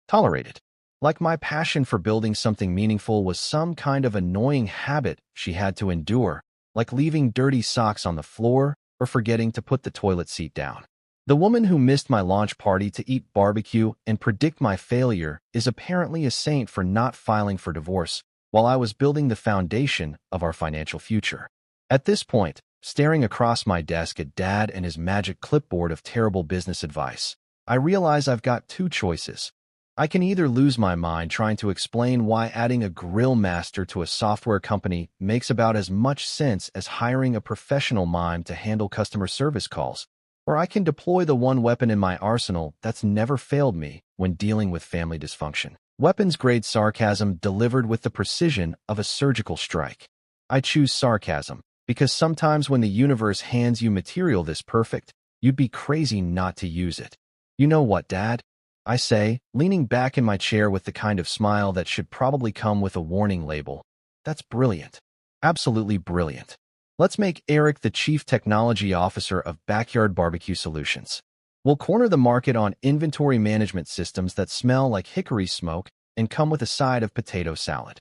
Tolerated. Like my passion for building something meaningful was some kind of annoying habit she had to endure, like leaving dirty socks on the floor or forgetting to put the toilet seat down. The woman who missed my launch party to eat barbecue and predict my failure is apparently a saint for not filing for divorce while I was building the foundation of our financial future. At this point, staring across my desk at Dad and his magic clipboard of terrible business advice, I realize I've got two choices. I can either lose my mind trying to explain why adding a grill master to a software company makes about as much sense as hiring a professional mime to handle customer service calls, or I can deploy the one weapon in my arsenal that's never failed me when dealing with family dysfunction. Weapons-grade sarcasm delivered with the precision of a surgical strike. I choose sarcasm because sometimes when the universe hands you material this perfect, you'd be crazy not to use it. You know what, Dad? I say, leaning back in my chair with the kind of smile that should probably come with a warning label. That's brilliant. Absolutely brilliant. Let's make Eric the Chief Technology Officer of Backyard Barbecue Solutions. We'll corner the market on inventory management systems that smell like hickory smoke and come with a side of potato salad.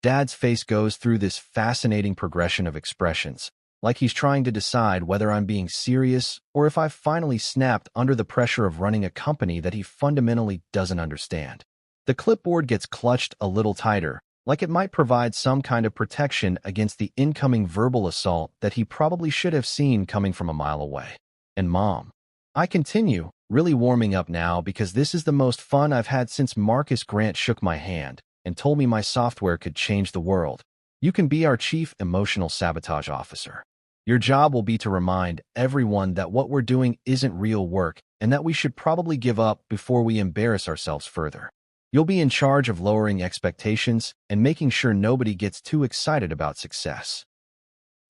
Dad's face goes through this fascinating progression of expressions, like he's trying to decide whether I'm being serious or if I've finally snapped under the pressure of running a company that he fundamentally doesn't understand. The clipboard gets clutched a little tighter, like it might provide some kind of protection against the incoming verbal assault that he probably should have seen coming from a mile away. And Mom. I continue, really warming up now because this is the most fun I've had since Marcus Grant shook my hand and told me my software could change the world. You can be our chief emotional sabotage officer. Your job will be to remind everyone that what we're doing isn't real work and that we should probably give up before we embarrass ourselves further. You'll be in charge of lowering expectations and making sure nobody gets too excited about success.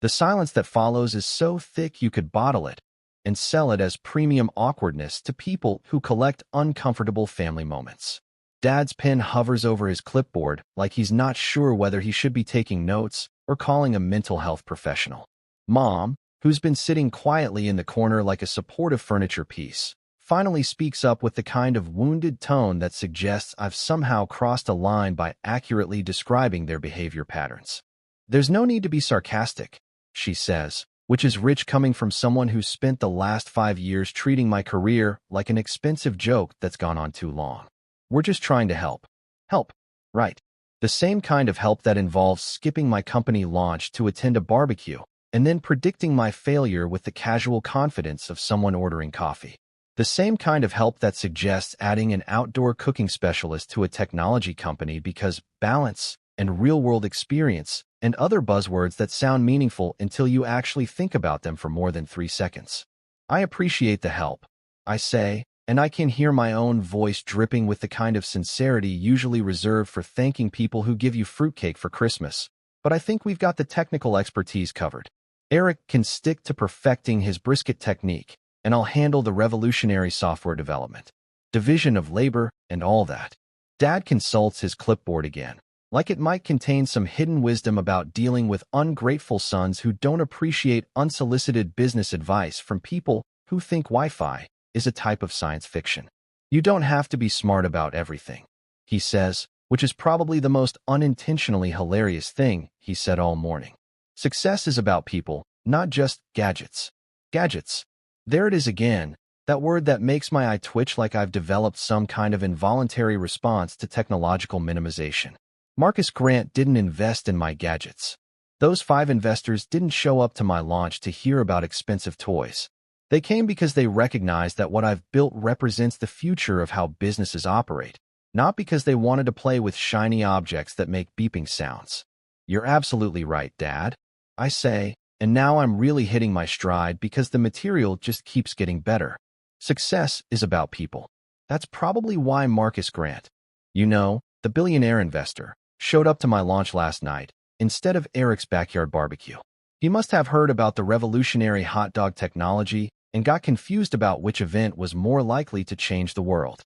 The silence that follows is so thick you could bottle it and sell it as premium awkwardness to people who collect uncomfortable family moments. Dad's pen hovers over his clipboard like he's not sure whether he should be taking notes or calling a mental health professional. Mom, who's been sitting quietly in the corner like a supportive furniture piece, finally speaks up with the kind of wounded tone that suggests I've somehow crossed a line by accurately describing their behavior patterns. There's no need to be sarcastic, she says, which is rich coming from someone who's spent the last 5 years treating my career like an expensive joke that's gone on too long. We're just trying to help. Help, right. The same kind of help that involves skipping my company launch to attend a barbecue and then predicting my failure with the casual confidence of someone ordering coffee. The same kind of help that suggests adding an outdoor cooking specialist to a technology company because balance and real-world experience and other buzzwords that sound meaningful until you actually think about them for more than 3 seconds. I appreciate the help, I say, and I can hear my own voice dripping with the kind of sincerity usually reserved for thanking people who give you fruitcake for Christmas. But I think we've got the technical expertise covered. Eric can stick to perfecting his brisket technique, and I'll handle the revolutionary software development, division of labor, and all that. Dad consults his clipboard again, like it might contain some hidden wisdom about dealing with ungrateful sons who don't appreciate unsolicited business advice from people who think Wi-Fi is a type of science fiction. You don't have to be smart about everything, he says, which is probably the most unintentionally hilarious thing he said all morning. Success is about people, not just gadgets. Gadgets. There it is again, that word that makes my eye twitch like I've developed some kind of involuntary response to technological minimization. Marcus Grant didn't invest in my gadgets. Those 5 investors didn't show up to my launch to hear about expensive toys. They came because they recognize that what I've built represents the future of how businesses operate, not because they wanted to play with shiny objects that make beeping sounds. You're absolutely right, Dad, I say, and now I'm really hitting my stride because the material just keeps getting better. Success is about people. That's probably why Marcus Grant, the billionaire investor, showed up to my launch last night instead of Eric's backyard barbecue. He must have heard about the revolutionary hot dog technology and got confused about which event was more likely to change the world.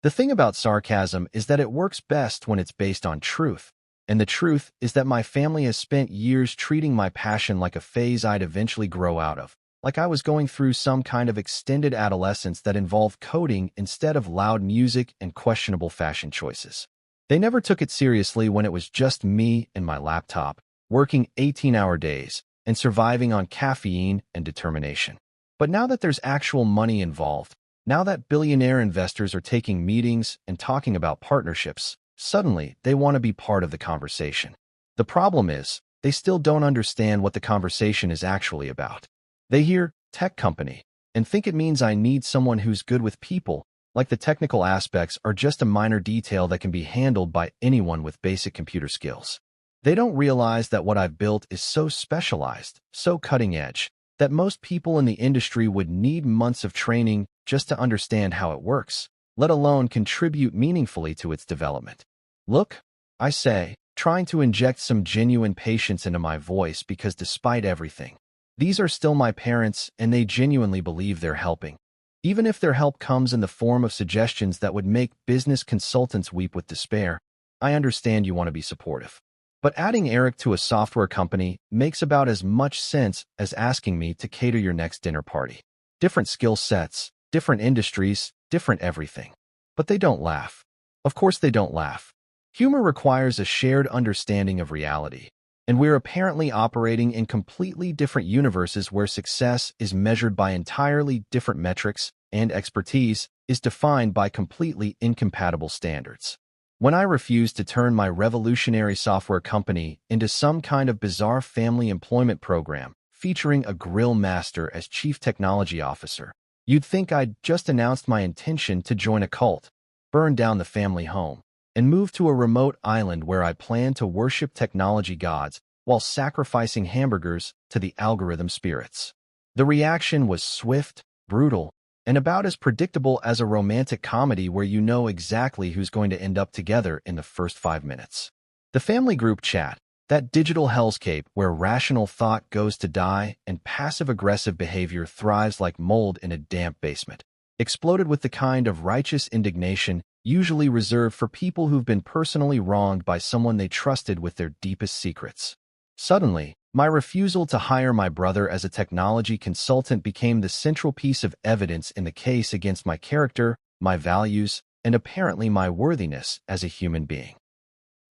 The thing about sarcasm is that it works best when it's based on truth. And the truth is that my family has spent years treating my passion like a phase I'd eventually grow out of, like I was going through some kind of extended adolescence that involved coding instead of loud music and questionable fashion choices. They never took it seriously when it was just me and my laptop, working 18-hour days and surviving on caffeine and determination. But now that there's actual money involved, now that billionaire investors are taking meetings and talking about partnerships, suddenly they want to be part of the conversation. The problem is, they still don't understand what the conversation is actually about. They hear tech company and think it means I need someone who's good with people, like the technical aspects are just a minor detail that can be handled by anyone with basic computer skills. They don't realize that what I've built is so specialized, so cutting edge, that most people in the industry would need months of training just to understand how it works, let alone contribute meaningfully to its development. Look, I say, trying to inject some genuine patience into my voice because despite everything, these are still my parents and they genuinely believe they're helping. Even if their help comes in the form of suggestions that would make business consultants weep with despair, I understand you want to be supportive. But adding Eric to a software company makes about as much sense as asking me to cater your next dinner party. Different skill sets, different industries, different everything. But they don't laugh. Of course they don't laugh. Humor requires a shared understanding of reality, and we're apparently operating in completely different universes where success is measured by entirely different metrics and expertise is defined by completely incompatible standards. When I refused to turn my revolutionary software company into some kind of bizarre family employment program featuring a grill master as chief technology officer. You'd think I'd just announced my intention to join a cult, burn down the family home, and move to a remote island where I plan to worship technology gods while sacrificing hamburgers to the algorithm spirits. The reaction was swift, brutal, and about as predictable as a romantic comedy where you know exactly who's going to end up together in the first 5 minutes. The family group chat, that digital hellscape where rational thought goes to die and passive-aggressive behavior thrives like mold in a damp basement, exploded with the kind of righteous indignation usually reserved for people who've been personally wronged by someone they trusted with their deepest secrets. Suddenly, my refusal to hire my brother as a technology consultant became the central piece of evidence in the case against my character, my values, and apparently my worthiness as a human being.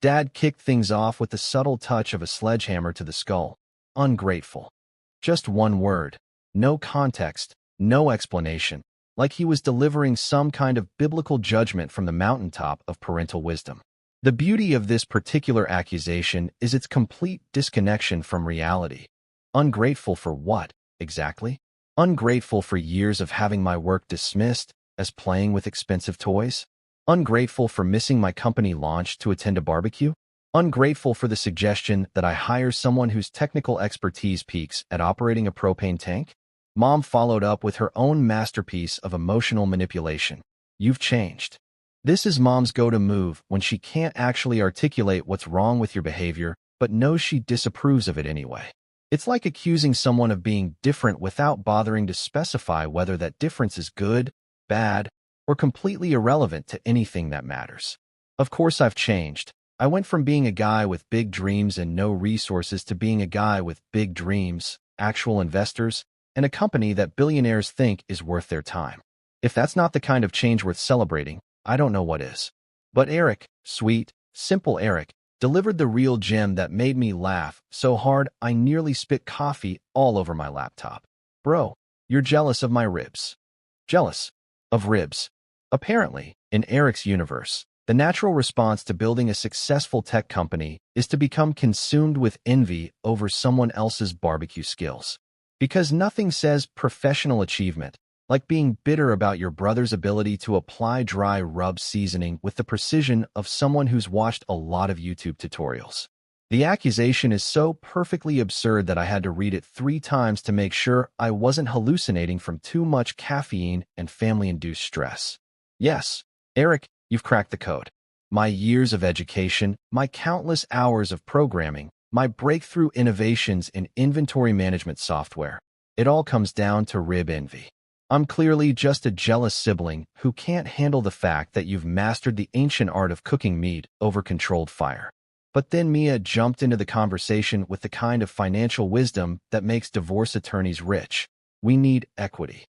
Dad kicked things off with the subtle touch of a sledgehammer to the skull. Ungrateful. Just one word. No context, no explanation, like he was delivering some kind of biblical judgment from the mountaintop of parental wisdom. The beauty of this particular accusation is its complete disconnection from reality. Ungrateful for what, exactly? Ungrateful for years of having my work dismissed as playing with expensive toys? Ungrateful for missing my company launch to attend a barbecue? Ungrateful for the suggestion that I hire someone whose technical expertise peaks at operating a propane tank? Mom followed up with her own masterpiece of emotional manipulation. You've changed. This is Mom's go-to move when she can't actually articulate what's wrong with your behavior, but knows she disapproves of it anyway. It's like accusing someone of being different without bothering to specify whether that difference is good, bad, or completely irrelevant to anything that matters. Of course I've changed. I went from being a guy with big dreams and no resources to being a guy with big dreams, actual investors, and a company that billionaires think is worth their time. If that's not the kind of change worth celebrating, I don't know what is. But Eric, sweet, simple Eric, delivered the real gem that made me laugh so hard I nearly spit coffee all over my laptop. Bro, you're jealous of my ribs. Jealous of ribs. Apparently, in Eric's universe, the natural response to building a successful tech company is to become consumed with envy over someone else's barbecue skills. Because nothing says professional achievement like being bitter about your brother's ability to apply dry rub seasoning with the precision of someone who's watched a lot of YouTube tutorials. The accusation is so perfectly absurd that I had to read it 3 times to make sure I wasn't hallucinating from too much caffeine and family-induced stress. Yes, Eric, you've cracked the code. My years of education, my countless hours of programming, my breakthrough innovations in inventory management software, it all comes down to rib envy. I'm clearly just a jealous sibling who can't handle the fact that you've mastered the ancient art of cooking meat over controlled fire. But then Mia jumped into the conversation with the kind of financial wisdom that makes divorce attorneys rich. We need equity.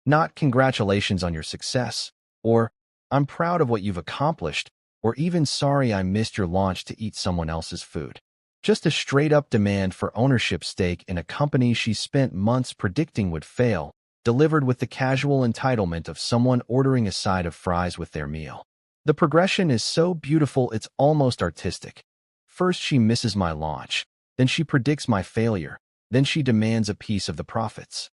Not congratulations on your success, or I'm proud of what you've accomplished, or even sorry I missed your launch to eat someone else's food. Just a straight-up demand for ownership stake in a company she spent months predicting would fail, delivered with the casual entitlement of someone ordering a side of fries with their meal. The progression is so beautiful it's almost artistic. First she misses my launch, then she predicts my failure, then she demands a piece of the profits.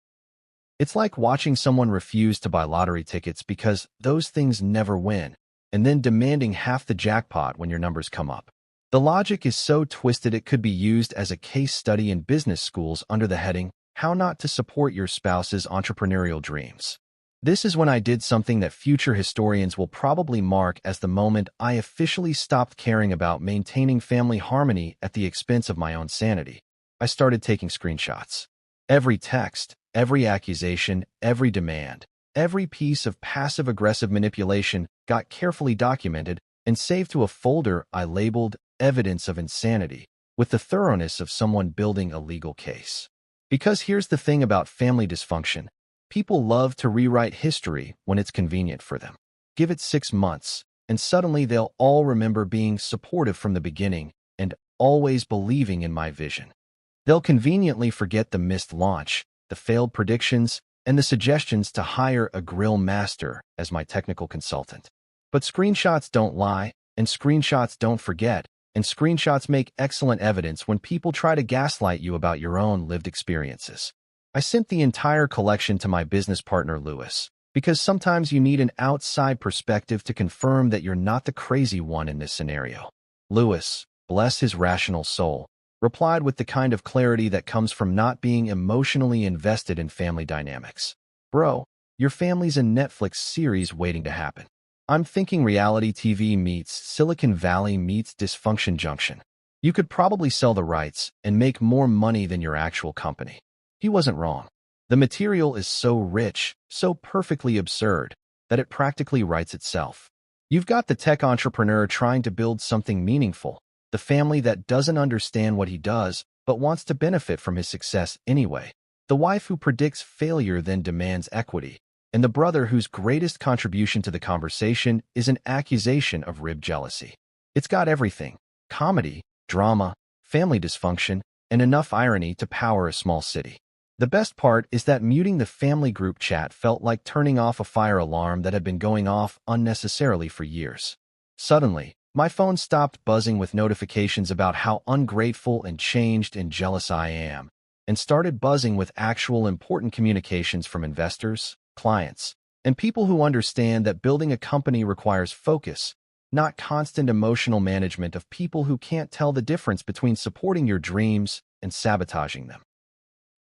It's like watching someone refuse to buy lottery tickets because those things never win, and then demanding half the jackpot when your numbers come up. The logic is so twisted it could be used as a case study in business schools under the heading, How Not to Support Your Spouse's Entrepreneurial Dreams. This is when I did something that future historians will probably mark as the moment I officially stopped caring about maintaining family harmony at the expense of my own sanity. I started taking screenshots. Every text, every accusation, every demand, every piece of passive-aggressive manipulation got carefully documented and saved to a folder I labeled Evidence of Insanity, with the thoroughness of someone building a legal case. Because here's the thing about family dysfunction. People love to rewrite history when it's convenient for them. Give it 6 months, and suddenly they'll all remember being supportive from the beginning and always believing in my vision. They'll conveniently forget the missed launch, the failed predictions, and the suggestions to hire a grill master as my technical consultant. But screenshots don't lie, And screenshots don't forget, and screenshots make excellent evidence when people try to gaslight you about your own lived experiences. I sent the entire collection to my business partner, Lewis, because sometimes you need an outside perspective to confirm that you're not the crazy one in this scenario. Lewis, bless his rational soul, replied with the kind of clarity that comes from not being emotionally invested in family dynamics. Bro, your family's a Netflix series waiting to happen. I'm thinking reality TV meets Silicon Valley meets Dysfunction Junction. You could probably sell the rights and make more money than your actual company. He wasn't wrong. The material is so rich, so perfectly absurd, that it practically writes itself. You've got the tech entrepreneur trying to build something meaningful, the family that doesn't understand what he does but wants to benefit from his success anyway, the wife who predicts failure then demands equity, and the brother whose greatest contribution to the conversation is an accusation of rib jealousy. It's got everything: comedy, drama, family dysfunction, and enough irony to power a small city. The best part is that muting the family group chat felt like turning off a fire alarm that had been going off unnecessarily for years. Suddenly, my phone stopped buzzing with notifications about how ungrateful and changed and jealous I am, and started buzzing with actual important communications from investors, clients, and people who understand that building a company requires focus, not constant emotional management of people who can't tell the difference between supporting your dreams and sabotaging them.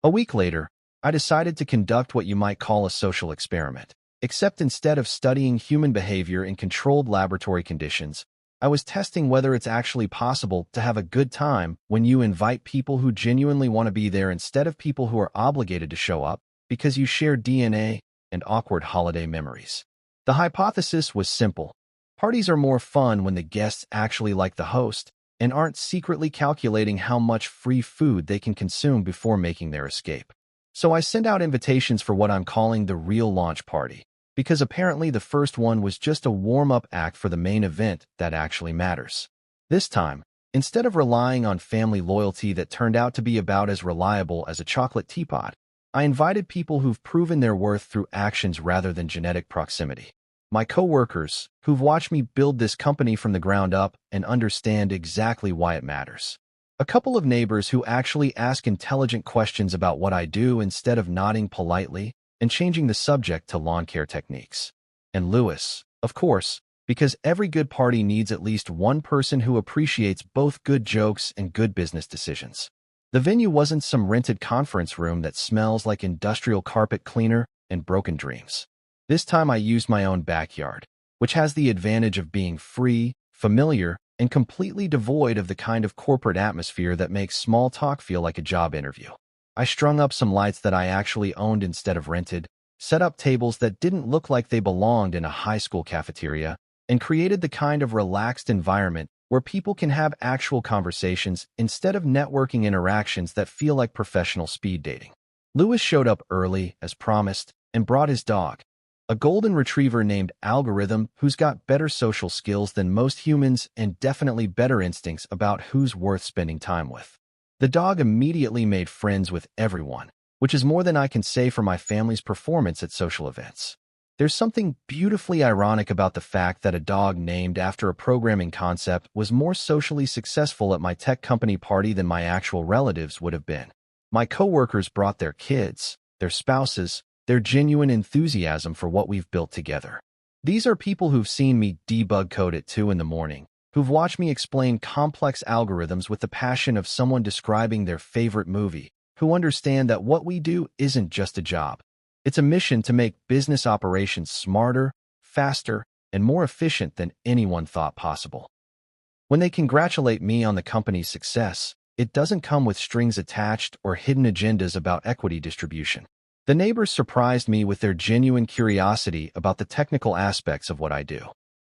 A week later, I decided to conduct what you might call a social experiment, except instead of studying human behavior in controlled laboratory conditions, I was testing whether it's actually possible to have a good time when you invite people who genuinely want to be there instead of people who are obligated to show up because you share DNA and awkward holiday memories. The hypothesis was simple. Parties are more fun when the guests actually like the host and aren't secretly calculating how much free food they can consume before making their escape. So I sent out invitations for what I'm calling the real launch party, because apparently the first one was just a warm-up act for the main event that actually matters. This time, instead of relying on family loyalty that turned out to be about as reliable as a chocolate teapot, I invited people who've proven their worth through actions rather than genetic proximity. My co-workers, who've watched me build this company from the ground up and understand exactly why it matters. A couple of neighbors who actually ask intelligent questions about what I do instead of nodding politely and changing the subject to lawn care techniques. And Lewis, of course, because every good party needs at least one person who appreciates both good jokes and good business decisions. The venue wasn't some rented conference room that smells like industrial carpet cleaner and broken dreams. This time I used my own backyard, which has the advantage of being free, familiar, and completely devoid of the kind of corporate atmosphere that makes small talk feel like a job interview. I strung up some lights that I actually owned instead of rented, set up tables that didn't look like they belonged in a high school cafeteria, and created the kind of relaxed environment where people can have actual conversations instead of networking interactions that feel like professional speed dating. Lewis showed up early, as promised, and brought his dog, a golden retriever named Algorithm who's got better social skills than most humans and definitely better instincts about who's worth spending time with. The dog immediately made friends with everyone, which is more than I can say for my family's performance at social events. There's something beautifully ironic about the fact that a dog named after a programming concept was more socially successful at my tech company party than my actual relatives would have been. My coworkers brought their kids, their spouses, their genuine enthusiasm for what we've built together. These are people who've seen me debug code at 2 a.m, who've watched me explain complex algorithms with the passion of someone describing their favorite movie, who understand that what we do isn't just a job. It's a mission to make business operations smarter, faster, and more efficient than anyone thought possible. When they congratulate me on the company's success, it doesn't come with strings attached or hidden agendas about equity distribution. The neighbors surprised me with their genuine curiosity about the technical aspects of what I do.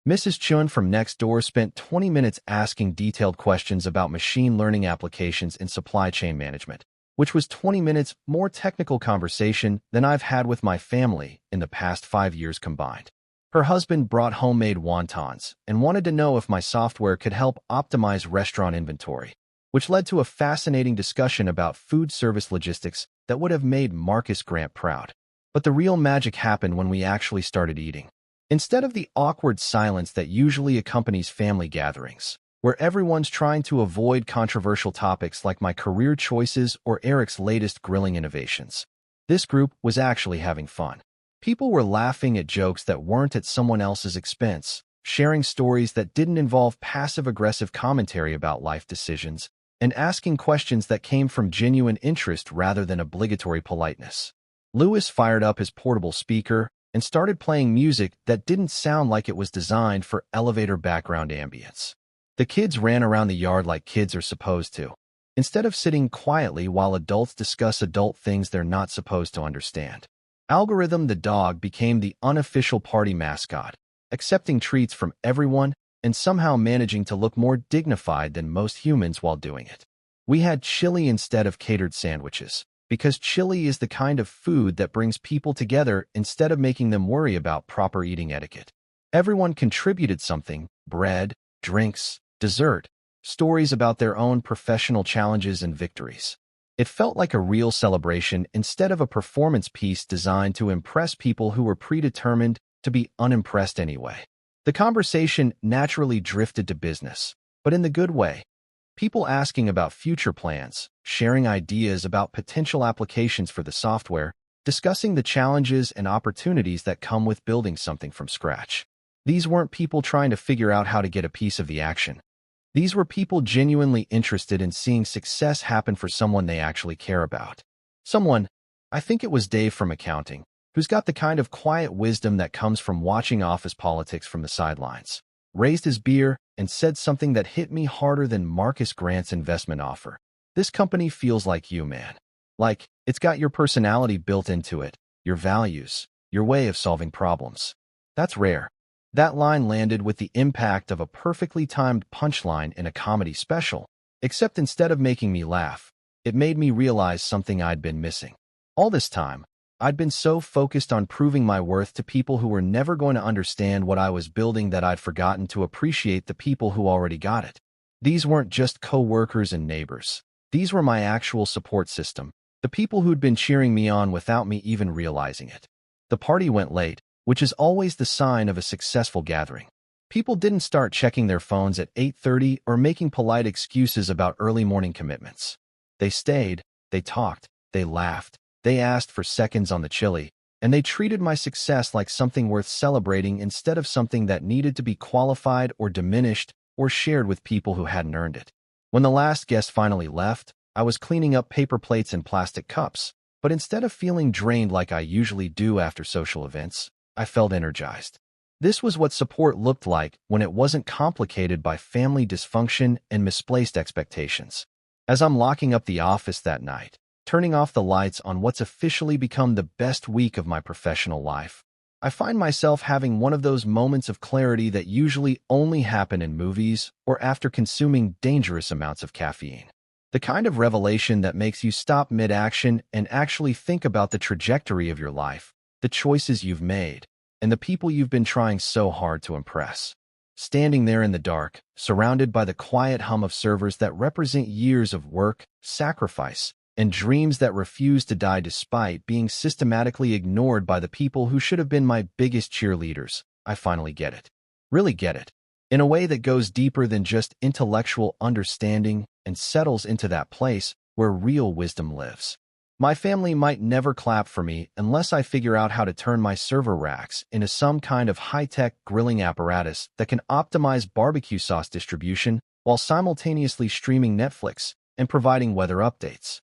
Mrs. Chun from next door spent 20 minutes asking detailed questions about machine learning applications in supply chain management, which was 20 minutes more technical conversation than I've had with my family in the past 5 years combined. Her husband brought homemade wontons and wanted to know if my software could help optimize restaurant inventory, which led to a fascinating discussion about food service logistics that would have made Marcus Grant proud. But the real magic happened when we actually started eating. Instead of the awkward silence that usually accompanies family gatherings, where everyone's trying to avoid controversial topics like my career choices or Eric's latest grilling innovations, this group was actually having fun. People were laughing at jokes that weren't at someone else's expense, sharing stories that didn't involve passive-aggressive commentary about life decisions, and asking questions that came from genuine interest rather than obligatory politeness. Lewis fired up his portable speaker and started playing music that didn't sound like it was designed for elevator background ambience. The kids ran around the yard like kids are supposed to, instead of sitting quietly while adults discuss adult things they're not supposed to understand. Algorithm the dog became the unofficial party mascot, accepting treats from everyone and somehow managing to look more dignified than most humans while doing it. We had chili instead of catered sandwiches, because chili is the kind of food that brings people together instead of making them worry about proper eating etiquette. Everyone contributed something: bread, drinks, dessert, stories about their own professional challenges and victories. It felt like a real celebration instead of a performance piece designed to impress people who were predetermined to be unimpressed anyway. The conversation naturally drifted to business, but in the good way. People asking about future plans, sharing ideas about potential applications for the software, discussing the challenges and opportunities that come with building something from scratch. These weren't people trying to figure out how to get a piece of the action. These were people genuinely interested in seeing success happen for someone they actually care about. Someone, I think it was Dave from accounting, who's got the kind of quiet wisdom that comes from watching office politics from the sidelines, raised his beer and said something that hit me harder than Marcus Grant's investment offer. This company feels like you, man. Like, it's got your personality built into it, your values, your way of solving problems. That's rare. That line landed with the impact of a perfectly timed punchline in a comedy special, except instead of making me laugh, it made me realize something I'd been missing. All this time, I'd been so focused on proving my worth to people who were never going to understand what I was building that I'd forgotten to appreciate the people who already got it. These weren't just co-workers and neighbors. These were my actual support system, the people who'd been cheering me on without me even realizing it. The party went late, which is always the sign of a successful gathering. People didn't start checking their phones at 8:30 or making polite excuses about early morning commitments. They stayed, they talked, they laughed, they asked for seconds on the chili, and they treated my success like something worth celebrating instead of something that needed to be qualified or diminished or shared with people who hadn't earned it. When the last guest finally left, I was cleaning up paper plates and plastic cups, but instead of feeling drained like I usually do after social events, I felt energized. This was what support looked like when it wasn't complicated by family dysfunction and misplaced expectations. As I'm locking up the office that night, turning off the lights on what's officially become the best week of my professional life, I find myself having one of those moments of clarity that usually only happen in movies or after consuming dangerous amounts of caffeine. The kind of revelation that makes you stop mid-action and actually think about the trajectory of your life, the choices you've made, and the people you've been trying so hard to impress. Standing there in the dark, surrounded by the quiet hum of servers that represent years of work, sacrifice, and dreams that refuse to die despite being systematically ignored by the people who should have been my biggest cheerleaders, I finally get it. Really get it. In a way that goes deeper than just intellectual understanding and settles into that place where real wisdom lives. My family might never clap for me unless I figure out how to turn my server racks into some kind of high-tech grilling apparatus that can optimize barbecue sauce distribution while simultaneously streaming Netflix and providing weather updates.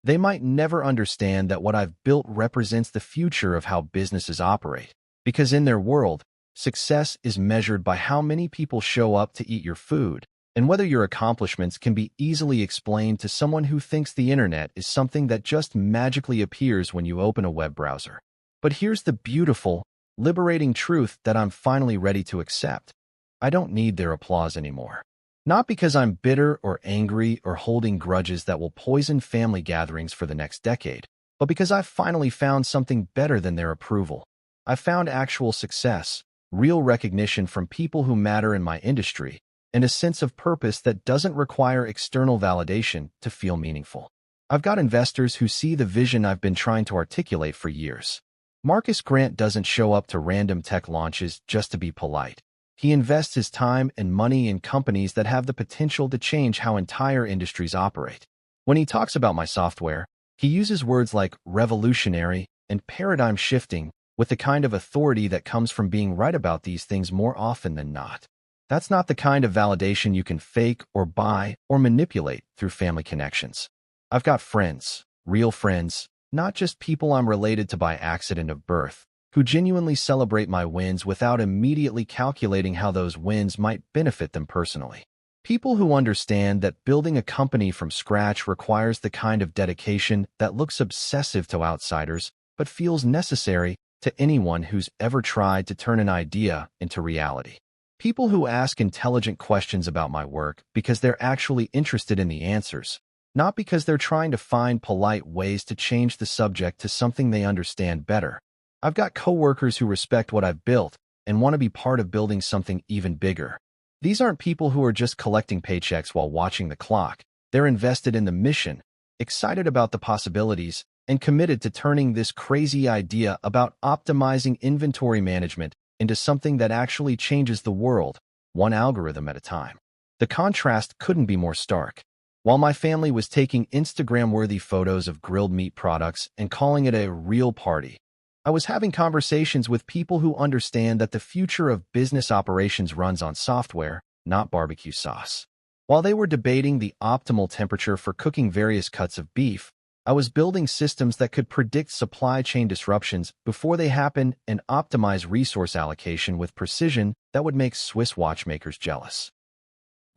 They might never understand that what I've built represents the future of how businesses operate, because in their world, success is measured by how many people show up to eat your food, and whether your accomplishments can be easily explained to someone who thinks the internet is something that just magically appears when you open a web browser. But here's the beautiful, liberating truth that I'm finally ready to accept. I don't need their applause anymore. Not because I'm bitter or angry or holding grudges that will poison family gatherings for the next decade, but because I've finally found something better than their approval. I've found actual success, real recognition from people who matter in my industry, and a sense of purpose that doesn't require external validation to feel meaningful. I've got investors who see the vision I've been trying to articulate for years. Marcus Grant doesn't show up to random tech launches just to be polite. He invests his time and money in companies that have the potential to change how entire industries operate. When he talks about my software, he uses words like revolutionary and paradigm shifting with the kind of authority that comes from being right about these things more often than not. That's not the kind of validation you can fake or buy or manipulate through family connections. I've got friends, real friends, not just people I'm related to by accident of birth, who genuinely celebrate my wins without immediately calculating how those wins might benefit them personally. People who understand that building a company from scratch requires the kind of dedication that looks obsessive to outsiders but feels necessary to anyone who's ever tried to turn an idea into reality. People who ask intelligent questions about my work because they're actually interested in the answers, not because they're trying to find polite ways to change the subject to something they understand better. I've got coworkers who respect what I've built and want to be part of building something even bigger. These aren't people who are just collecting paychecks while watching the clock. They're invested in the mission, excited about the possibilities, and committed to turning this crazy idea about optimizing inventory management into something that actually changes the world, one algorithm at a time. The contrast couldn't be more stark. While my family was taking Instagram-worthy photos of grilled meat products and calling it a real party, I was having conversations with people who understand that the future of business operations runs on software, not barbecue sauce. While they were debating the optimal temperature for cooking various cuts of beef, I was building systems that could predict supply chain disruptions before they happen and optimize resource allocation with precision that would make Swiss watchmakers jealous.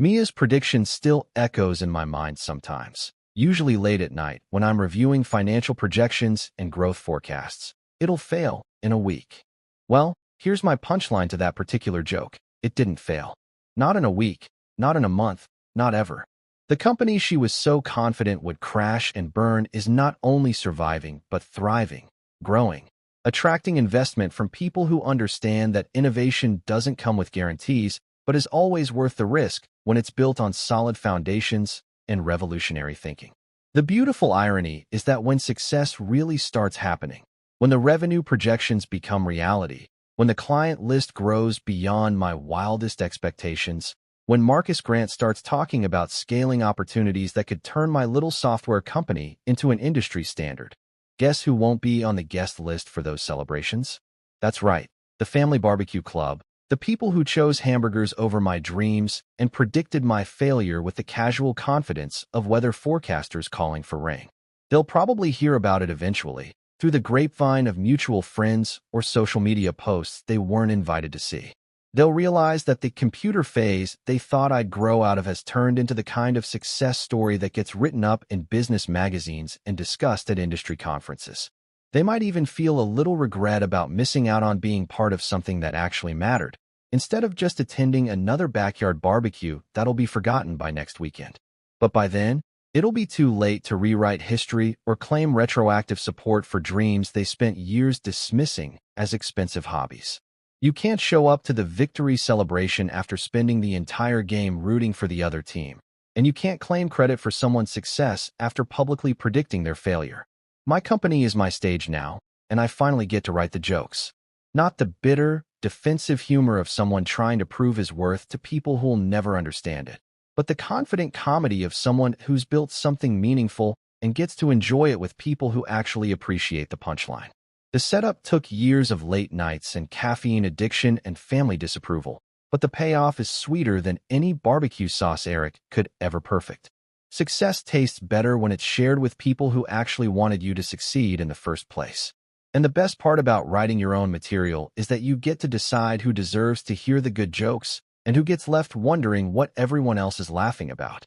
Mia's prediction still echoes in my mind sometimes, usually late at night when I'm reviewing financial projections and growth forecasts. It'll fail in a week. Well, here's my punchline to that particular joke. It didn't fail. Not in a week, not in a month, not ever. The company she was so confident would crash and burn is not only surviving, but thriving, growing, attracting investment from people who understand that innovation doesn't come with guarantees, but is always worth the risk when it's built on solid foundations and revolutionary thinking. The beautiful irony is that when success really starts happening, when the revenue projections become reality, when the client list grows beyond my wildest expectations, when Marcus Grant starts talking about scaling opportunities that could turn my little software company into an industry standard, guess who won't be on the guest list for those celebrations? That's right, the Family Barbecue Club, the people who chose hamburgers over my dreams and predicted my failure with the casual confidence of weather forecasters calling for rain. They'll probably hear about it eventually, through the grapevine of mutual friends or social media posts they weren't invited to see. They'll realize that the computer phase they thought I'd grow out of has turned into the kind of success story that gets written up in business magazines and discussed at industry conferences. They might even feel a little regret about missing out on being part of something that actually mattered, instead of just attending another backyard barbecue that'll be forgotten by next weekend. But by then, it'll be too late to rewrite history or claim retroactive support for dreams they spent years dismissing as expensive hobbies. You can't show up to the victory celebration after spending the entire game rooting for the other team, and you can't claim credit for someone's success after publicly predicting their failure. My company is my stage now, and I finally get to write the jokes. Not the bitter, defensive humor of someone trying to prove his worth to people who'll never understand it, but the confident comedy of someone who's built something meaningful and gets to enjoy it with people who actually appreciate the punchline. The setup took years of late nights and caffeine addiction and family disapproval, but the payoff is sweeter than any barbecue sauce Eric could ever perfect. Success tastes better when it's shared with people who actually wanted you to succeed in the first place. And the best part about writing your own material is that you get to decide who deserves to hear the good jokes and who gets left wondering what everyone else is laughing about.